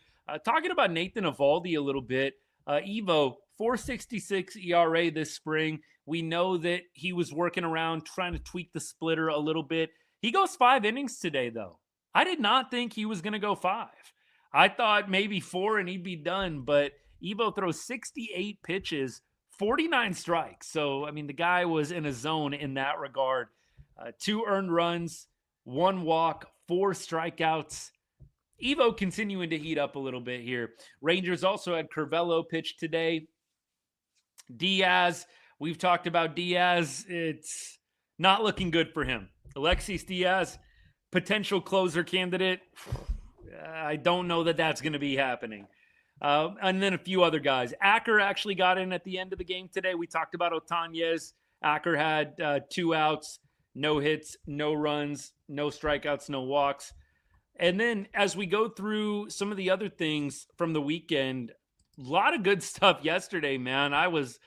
Talking about Nathan Eovaldi a little bit. Evo, 4.66 ERA this spring. We know that he was working around trying to tweak the splitter a little bit. He goes 5 innings today, though. I did not think he was going to go 5. I thought maybe 4 and he'd be done, but Evo throws 68 pitches, 49 strikes. So, I mean, the guy was in a zone in that regard. 2 earned runs, 1 walk, 4 strikeouts. Evo continuing to heat up a little bit here. Rangers also had Curvelo pitch today. Diaz, we've talked about Diaz. It's not looking good for him. Alexis Diaz, potential closer candidate. I don't know that that's going to be happening. And then a few other guys. Acker actually got in at the end of the game today. We talked about Otanez. Acker had 2 outs, no hits, no runs, no strikeouts, no walks. And then as we go through some of the other things from the weekend, a lot of good stuff yesterday, man. I was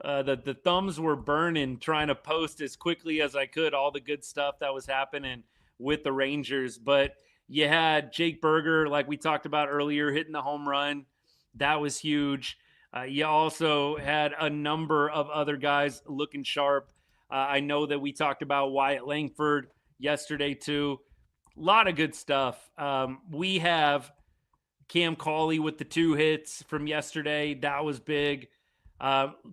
the thumbs were burning trying to post as quickly as I could all the good stuff that was happening with the Rangers. But you had Jake Berger, like we talked about earlier, hitting the home run. That was huge. You also had a number of other guys looking sharp. I know that we talked about Wyatt Langford yesterday too. A lot of good stuff. We have Cam Cauley with the 2 hits from yesterday. That was big.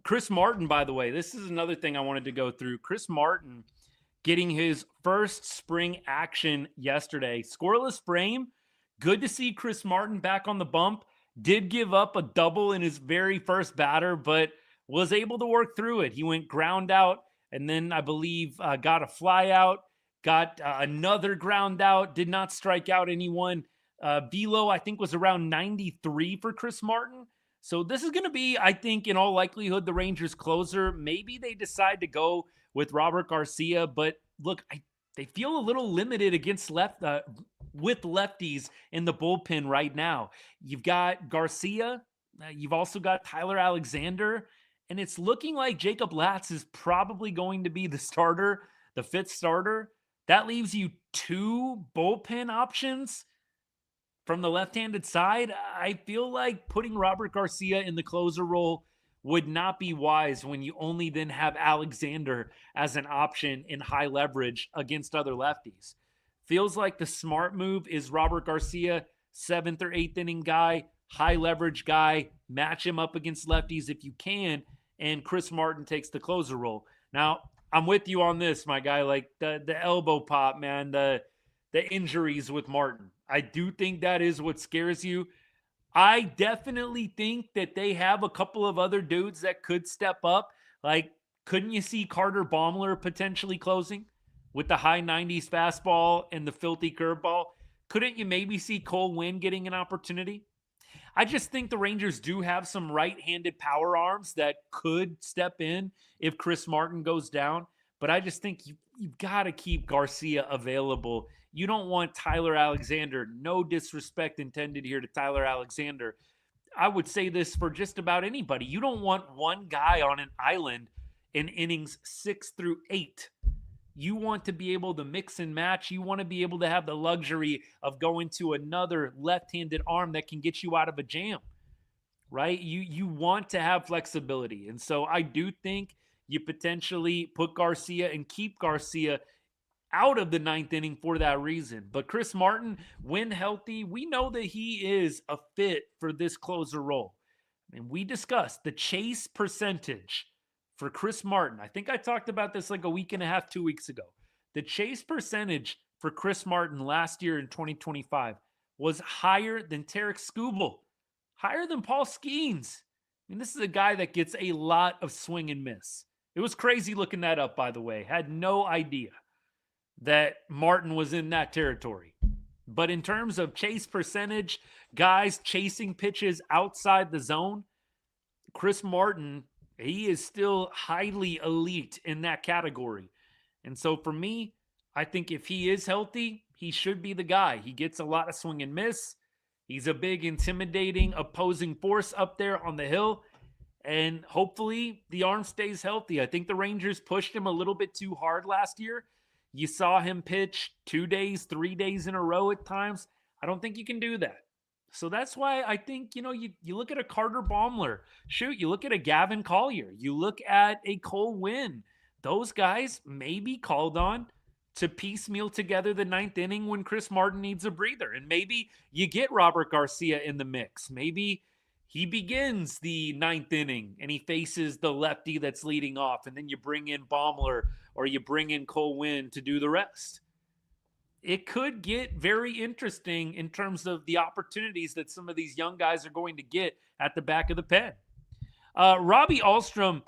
Chris Martin, by the way, this is another thing I wanted to go through. Chris Martin getting his first spring action yesterday. Scoreless frame. Good to see Chris Martin back on the bump. Did give up a double in his very first batter, but was able to work through it. He went ground out and then I believe got a fly out. Got another ground out, did not strike out anyone. Velo, I think, was around 93 for Chris Martin. So this is going to be, I think, in all likelihood, the Rangers' closer. Maybe they decide to go with Robert Garcia. But look, they feel a little limited against with lefties in the bullpen right now. You've got Garcia. You've also got Tyler Alexander. And it's looking like Jacob Latz is probably going to be the starter, the 5th starter. That leaves you 2 bullpen options from the left-handed side. I feel like putting Robert Garcia in the closer role would not be wise when you only then have Alexander as an option in high leverage against other lefties. Feels like the smart move is Robert Garcia, seventh or eighth inning guy, high leverage guy, match him up against lefties if you can, and Chris Martin takes the closer role. Now, I'm with you on this, my guy. Like the elbow pop, man, the injuries with Martin. I do think that is what scares you. I definitely think that they have a couple of other dudes that could step up. Like, couldn't you see Carter Baumler potentially closing with the high 90s fastball and the filthy curveball? Couldn't you maybe see Cole Winn getting an opportunity? I just think the Rangers do have some right-handed power arms that could step in if Chris Martin goes down. But I just think you've got to keep Garcia available. You don't want Tyler Alexander. No disrespect intended here to Tyler Alexander. I would say this for just about anybody. You don't want one guy on an island in innings 6 through 8. You want to be able to mix and match. You want to be able to have the luxury of going to another left-handed arm that can get you out of a jam, right? You want to have flexibility. And so I do think you potentially put Garcia and keep Garcia out of the ninth inning for that reason. But Chris Martin, when healthy, we know that he is a fit for this closer role. And we discussed the chase percentage for Chris Martin. I think I talked about this like a week and a half, 2 weeks ago. The chase percentage for Chris Martin last year in 2025 was higher than Tarek Skubal, higher than Paul Skeens. I mean, this is a guy that gets a lot of swing and miss. It was crazy looking that up, by the way. Had no idea that Martin was in that territory. But in terms of chase percentage, guys chasing pitches outside the zone, Chris Martin, he is still highly elite in that category. And so for me, I think if he is healthy, he should be the guy. He gets a lot of swing and miss. He's a big, intimidating opposing force up there on the hill. And hopefully the arm stays healthy. I think the Rangers pushed him a little bit too hard last year. You saw him pitch 2 days, 3 days in a row at times. I don't think you can do that. So that's why I think, you look at a Carter Baumler. Shoot, you look at a Gavin Collier. You look at a Cole Winn. Those guys may be called on to piecemeal together the ninth inning when Chris Martin needs a breather. And maybe you get Robert Garcia in the mix. Maybe he begins the ninth inning and he faces the lefty that's leading off. And then you bring in Baumler or you bring in Cole Winn to do the rest. It could get very interesting in terms of the opportunities that some of these young guys are going to get at the back of the pen. Robbie Ahlstrom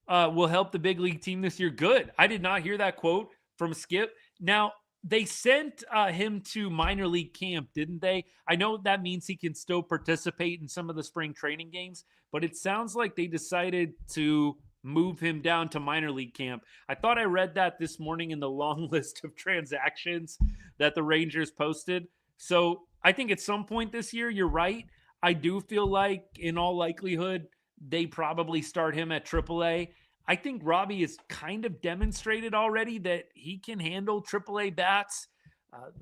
will help the big league team this year. Good. I did not hear that quote from Skip. Now, they sent him to minor league camp, didn't they? I know that means he can still participate in some of the spring training games, but it sounds like they decided to move him down to minor league camp. I thought I read that this morning in the long list of transactions that the Rangers posted. So I think at some point this year, you're right. I do feel like in all likelihood, they probably start him at AAA. I think Robbie has kind of demonstrated already that he can handle AAA bats.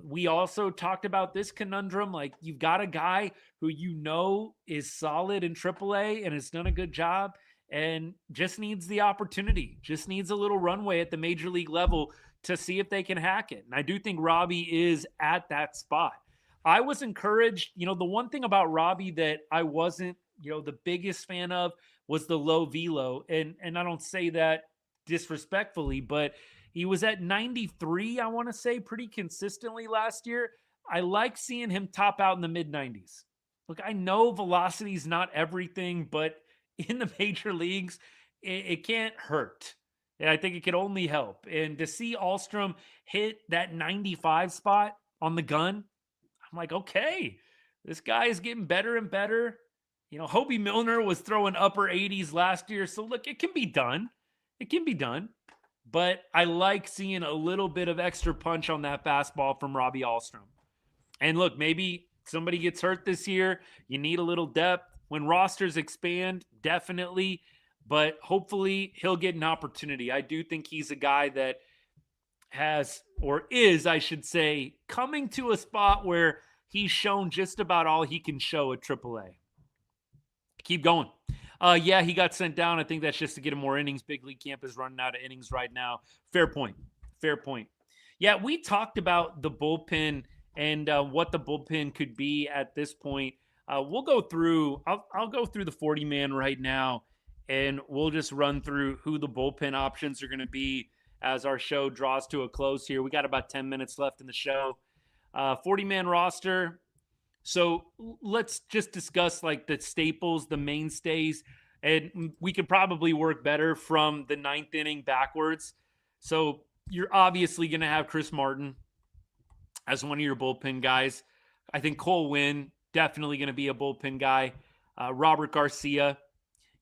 We also talked about this conundrum. Like, you've got a guy who is solid in AAA and has done a good job and just needs the opportunity, just needs a little runway at the major league level to see if they can hack it. And I do think Robbie is at that spot. I was encouraged. The one thing about Robbie that I wasn't, the biggest fan of was the low velo. And I don't say that disrespectfully, but he was at 93, I want to say, pretty consistently last year. I like seeing him top out in the mid 90s. Look, I know velocity is not everything, but in the major leagues, it can't hurt. And I think it can only help. And to see Ahlstrom hit that 95 spot on the gun, I'm like, okay, this guy is getting better and better. Hobie Milner was throwing upper 80s last year. So look, it can be done. It can be done. But I like seeing a little bit of extra punch on that fastball from Robbie Ahlstrom. And look, maybe somebody gets hurt this year. You need a little depth. When rosters expand, definitely. But hopefully he'll get an opportunity. I do think he's a guy that is, I should say, coming to a spot where he's shown just about all he can show at AAA. Keep going. Yeah, he got sent down. I think that's just to get him more innings. Big league camp is running out of innings right now. Fair point. Fair point. Yeah, we talked about the bullpen and what the bullpen could be at this point. We'll go through. I'll go through the 40-man right now, and we'll just run through who the bullpen options are going to be as our show draws to a close here. We got about 10 minutes left in the show. 40-man roster. So let's just discuss like the staples, the mainstays, and we could probably work better from the ninth inning backwards. So you're obviously going to have Chris Martin as one of your bullpen guys. I think Cole Winn, definitely going to be a bullpen guy. Robert Garcia.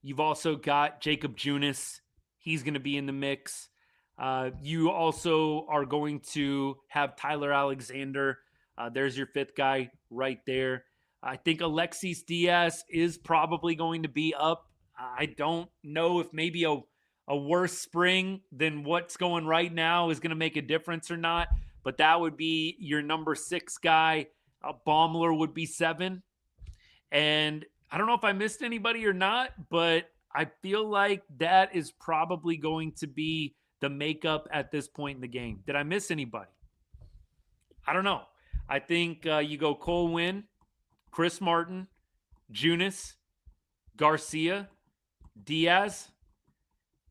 You've also got Jacob Junis. He's going to be in the mix. You also are going to have Tyler Alexander. There's your fifth guy right there. I think Alexis Diaz is probably going to be up. I don't know if maybe a worse spring than what's going right now is going to make a difference or not, but that would be your number 6 guy. Baumler would be 7. And I don't know if I missed anybody or not, but I feel like that is probably going to be the makeup at this point in the game. Did I miss anybody? I don't know. I think you go Cole Winn, Chris Martin, Junis, Garcia, Diaz.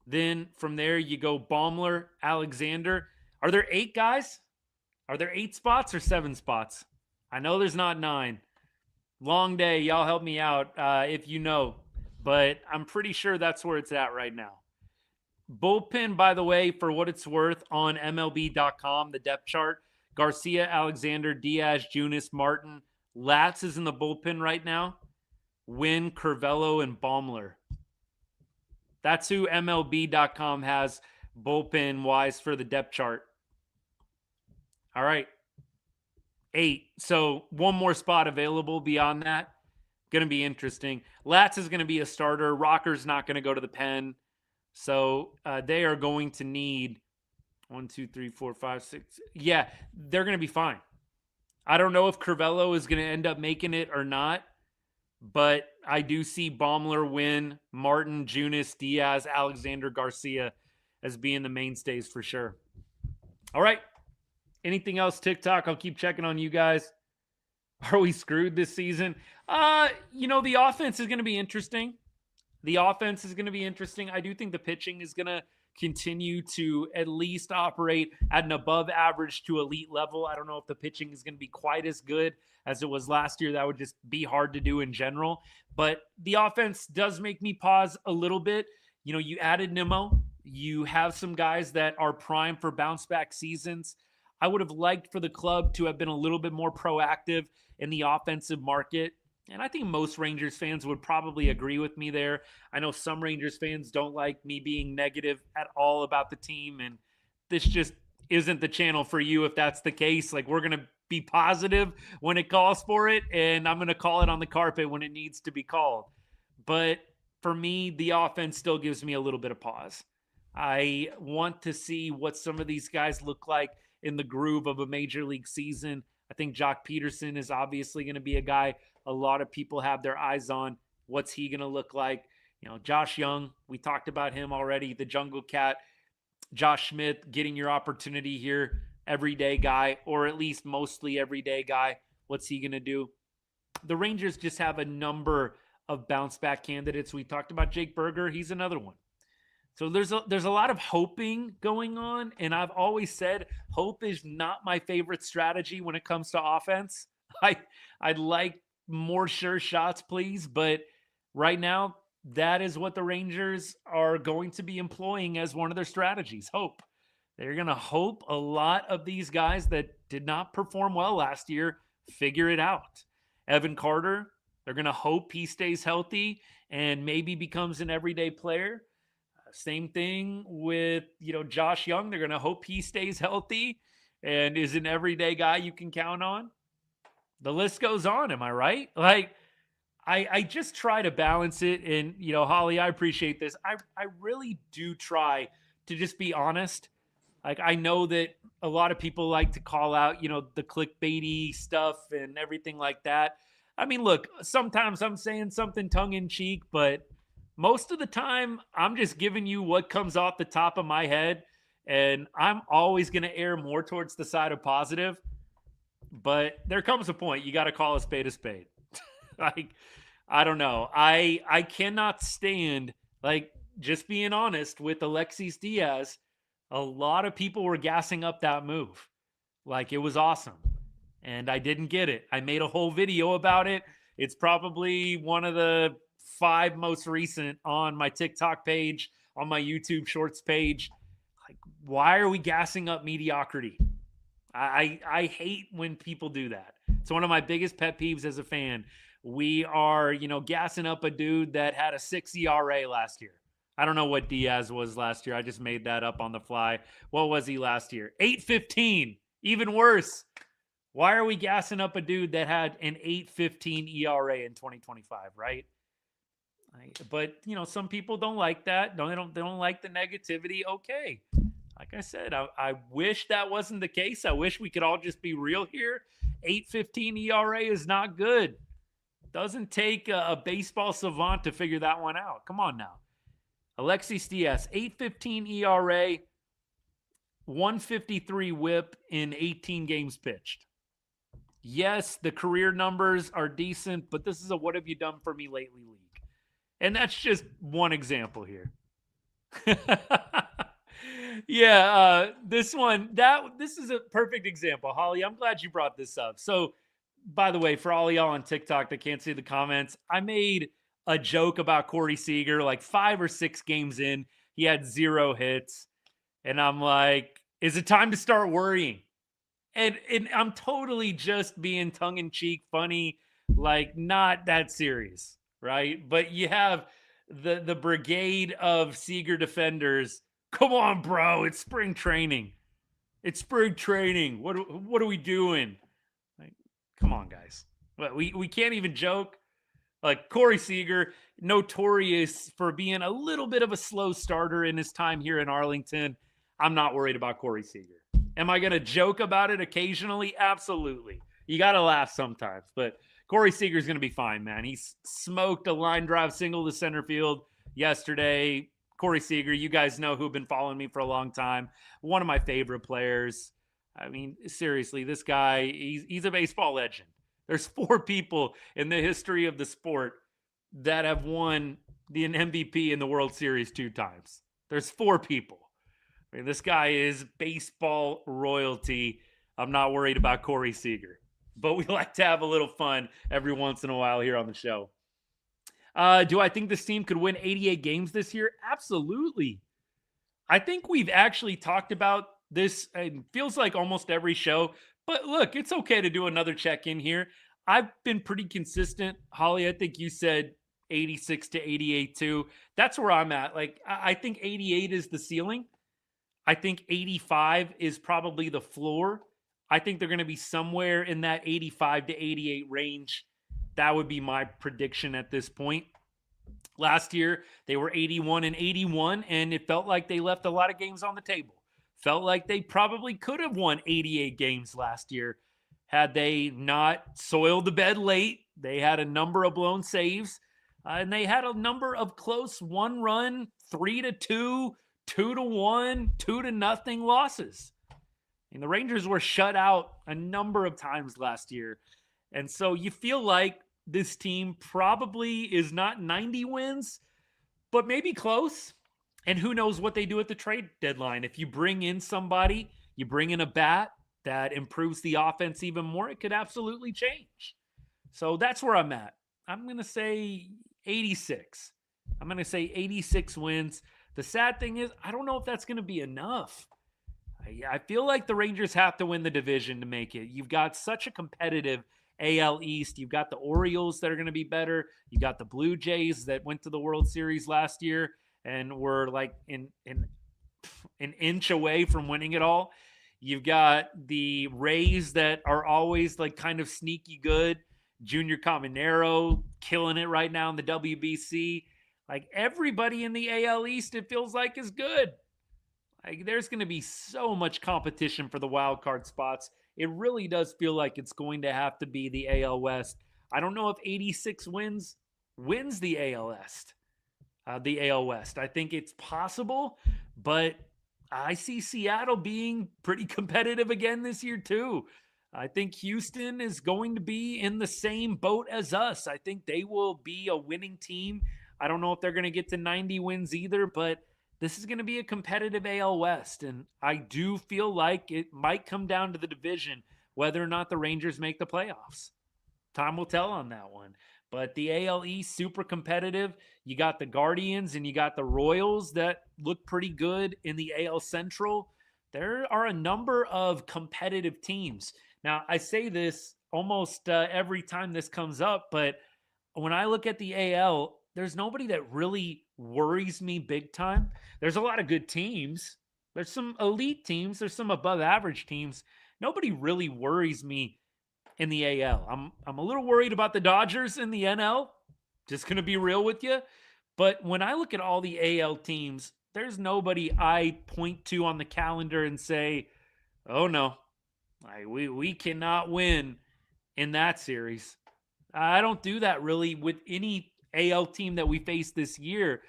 Then from there you go Baumler, Alexander. Are there 8 guys? Are there 8 spots or 7 spots? I know there's not 9. Long day. Y'all help me out if you know. But I'm pretty sure that's where it's at right now. Bullpen, by the way, for what it's worth on MLB.com, the depth chart, Garcia, Alexander, Diaz, Junis, Martin. Latz is in the bullpen right now. Winn, Curvelo, and Baumler. That's who MLB.com has bullpen-wise for the depth chart. All right. 8. So one more spot available beyond that. Going to be interesting. Latz is going to be a starter. Rocker's not going to go to the pen. So they are going to need 1, 2, 3, 4, 5, 6. Yeah, they're going to be fine. I don't know if Curvelo is going to end up making it or not, but I do see Baumler, Winn, Martin, Junis, Diaz, Alexander, Garcia as being the mainstays for sure. All right. Anything else, TikTok? I'll keep checking on you guys. Are we screwed this season? The offense is going to be interesting. I do think the pitching is going to continue to at least operate at an above average to elite level. I don't know if the pitching is going to be quite as good as it was last year. That would just be hard to do in general. But the offense does make me pause a little bit. You added Nimmo. You have some guys that are primed for bounce back seasons. I would have liked for the club to have been a little bit more proactive in the offensive market. And I think most Rangers fans would probably agree with me there. I know some Rangers fans don't like me being negative at all about the team. And this just isn't the channel for you if that's the case. Like, we're going to be positive when it calls for it. And I'm going to call it on the carpet when it needs to be called. But for me, the offense still gives me a little bit of pause. I want to see what some of these guys look like in the groove of a major league season. I think Jock Peterson is obviously going to be a guy a lot of people have their eyes on. What's he going to look like? Josh Young, we talked about him already, the Jungle Cat. Josh Smith getting your opportunity here, everyday guy, or at least mostly everyday guy. What's he going to do? The Rangers just have a number of bounce back candidates. We talked about Jake Berger. He's another one. So there's a lot of hoping going on, and I've always said hope is not my favorite strategy when it comes to offense. I'd like more sure shots, please, but right now that is what the Rangers are going to be employing as one of their strategies. Hope. They're going to hope a lot of these guys that did not perform well last year figure it out. Evan Carter, they're going to hope he stays healthy and maybe becomes an everyday player. Same thing with, Josh Young. They're going to hope he stays healthy and is an everyday guy you can count on. The list goes on. Am I right? Like, I just try to balance it. And, Holly, I appreciate this. I really do try to just be honest. Like, I know that a lot of people like to call out, the clickbaity stuff and everything like that. I mean, look, sometimes I'm saying something tongue in cheek, but most of the time, I'm just giving you what comes off the top of my head, and I'm always going to err more towards the side of positive. But there comes a point you got to call a spade a spade. Like, I don't know. I cannot stand, like, just being honest with Alexis Diaz. A lot of people were gassing up that move. Like, it was awesome. And I didn't get it. I made a whole video about it. It's probably one of the 5 most recent on my TikTok page, on my YouTube Shorts page. Like, why are we gassing up mediocrity? I hate when people do that. It's one of my biggest pet peeves as a fan. We are, gassing up a dude that had a 6 ERA last year. I don't know what Diaz was last year. I just made that up on the fly. What was he last year? 8.15. Even worse. Why are we gassing up a dude that had an 8.15 ERA in 2025, right? But, some people don't like that. They don't like the negativity. Okay. Like I said, I wish that wasn't the case. I wish we could all just be real here. 8.15 ERA is not good. Doesn't take a baseball savant to figure that one out. Come on now. Alexis Diaz, 8.15 ERA, 153 whip in 18 games pitched. Yes, the career numbers are decent, but this is a what have you done for me lately league. And that's just one example here. Yeah, this is a perfect example. Holly, I'm glad you brought this up. So, by the way, for all y'all on TikTok that can't see the comments, I made a joke about Corey Seager like 5 or 6 games in. He had 0 hits. And I'm like, is it time to start worrying? And I'm totally just being tongue-in-cheek, funny, like not that serious, right? But you have the brigade of Seager defenders. Come on, bro. It's spring training. It's spring training. What are we doing? Like, come on, guys. We can't even joke. Like, Corey Seager, notorious for being a little bit of a slow starter in his time here in Arlington. I'm not worried about Corey Seager. Am I going to joke about it occasionally? Absolutely. You got to laugh sometimes. But Corey Seager's going to be fine, man. He smoked a line drive single to center field yesterday. Corey Seager, you guys know who've been following me for a long time. One of my favorite players. I mean, seriously, this guy, he's a baseball legend. There's 4 people in the history of the sport that have won an MVP in the World Series 2 times. There's 4 people. I mean, this guy is baseball royalty. I'm not worried about Corey Seager. But we like to have a little fun every once in a while here on the show. Do I think this team could win 88 games this year? Absolutely. I think we've actually talked about this. It feels like almost every show. But look, it's okay to do another check-in here. I've been pretty consistent. Holly, I think you said 86 to 88 too. That's where I'm at. Like, I think 88 is the ceiling. I think 85 is probably the floor. I think they're going to be somewhere in that 85 to 88 range. That would be my prediction at this point. Last year, they were 81 and 81, and it felt like they left a lot of games on the table. Felt like they probably could have won 88 games last year had they not soiled the bed late. They had a number of blown saves, and they had a number of close 1-run, 3-2, 2-1, 2-0 losses. And the Rangers were shut out a number of times last year. And so you feel like this team probably is not 90 wins, but maybe close. And who knows what they do at the trade deadline. If you bring in somebody, you bring in a bat that improves the offense even more, it could absolutely change. So that's where I'm at. I'm going to say 86. I'm going to say 86 wins. The sad thing is, I don't know if that's going to be enough. I feel like the Rangers have to win the division to make it. You've got such a competitive AL East. You've got the Orioles that are going to be better. You've got the Blue Jays that went to the World Series last year and were like an inch away from winning it all. You've got the Rays that are always like kind of sneaky good. Junior Caminero killing it right now in the WBC. Like, everybody in the AL East, it feels like, is good. Like, there's going to be so much competition for the wild card spots. It really does feel like it's going to have to be the AL West. I don't know if 86 wins the AL West. the AL West. I think it's possible, but I see Seattle being pretty competitive again this year, too. I think Houston is going to be in the same boat as us. I think they will be a winning team. I don't know if they're going to get to 90 wins either, but this is going to be a competitive AL West. And I do feel like it might come down to the division, whether or not the Rangers make the playoffs. Time will tell on that one. But the AL East, super competitive. You got the Guardians and you got the Royals that look pretty good in the AL Central. There are a number of competitive teams. Now, I say this almost every time this comes up, but when I look at the AL, there's nobody that really worries me big time. There's a lot of good teams. There's some elite teams. There's some above average teams. Nobody really worries me in the AL. I'm a little worried about the Dodgers in the NL. Just going to be real with you. But when I look at all the AL teams, there's nobody I point to on the calendar and say, "Oh no, we cannot win in that series." I don't do that really with any AL team that we face this year.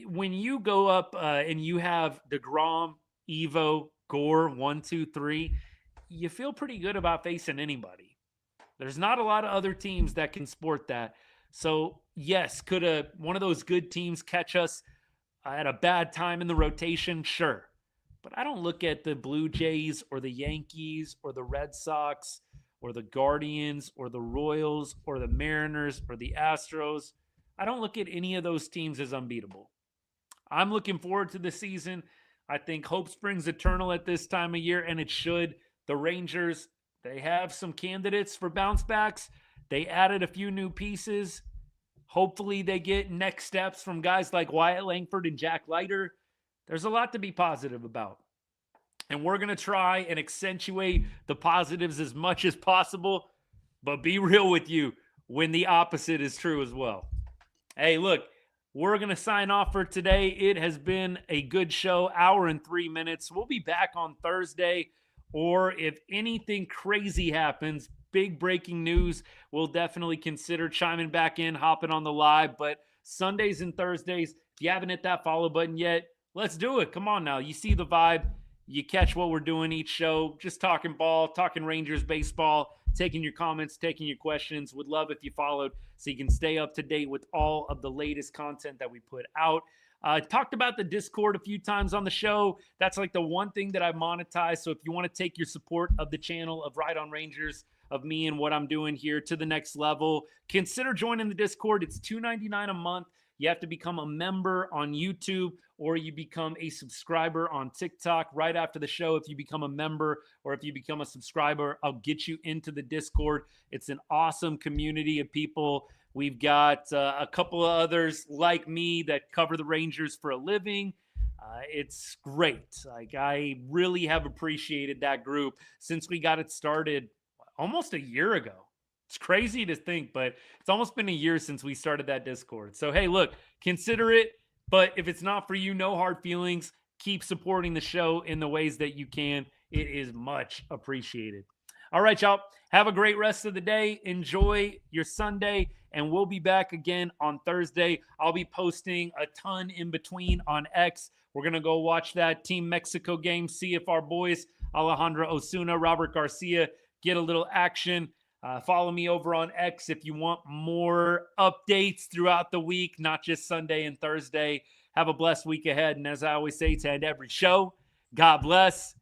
When you go up and you have DeGrom, Evo, Gore, 1, 2, 3, you feel pretty good about facing anybody. There's not a lot of other teams that can sport that. So, yes, could one of those good teams catch us at a bad time in the rotation? Sure. But I don't look at the Blue Jays or the Yankees or the Red Sox or the Guardians or the Royals or the Mariners or the Astros. I don't look at any of those teams as unbeatable. I'm looking forward to the season. I think hope springs eternal at this time of year, and it should. The Rangers, they have some candidates for bounce backs. They added a few new pieces. Hopefully they get next steps from guys like Wyatt Langford and Jack Leiter. There's a lot to be positive about. And we're going to try and accentuate the positives as much as possible, but be real with you when the opposite is true as well. Hey, look, we're going to sign off for today. It has been a good show, hour and 3 minutes. We'll be back on Thursday, or if anything crazy happens, big breaking news, we'll definitely consider chiming back in, hopping on the live. But Sundays and Thursdays, if you haven't hit that follow button yet, let's do it. Come on now. You see the vibe. You catch what we're doing each show. Just talking ball, talking Rangers baseball, taking your comments, taking your questions. Would love if you followed so you can stay up to date with all of the latest content that we put out. Talked about the Discord a few times on the show. That's like the one thing that I monetize. So if you want to take your support of the channel of Ride on Rangers, of me and what I'm doing here to the next level, consider joining the Discord. It's $2.99 a month. You have to become a member on YouTube, or you become a subscriber on TikTok right after the show. If you become a member or if you become a subscriber, I'll get you into the Discord. It's an awesome community of people. We've got a couple of others like me that cover the Rangers for a living. It's great. Like, I really have appreciated that group since we got it started almost a year ago. It's crazy to think, but it's almost been a year since we started that Discord. So, hey, look, consider it. But if it's not for you, no hard feelings. Keep supporting the show in the ways that you can. It is much appreciated. All right, y'all. Have a great rest of the day. Enjoy your Sunday, and we'll be back again on Thursday. I'll be posting a ton in between on X. We're going to go watch that Team Mexico game, see if our boys, Alejandro Osuna, Robert Garcia, get a little action. Follow me over on X if you want more updates throughout the week, not just Sunday and Thursday. Have a blessed week ahead. And as I always say to end every show, God bless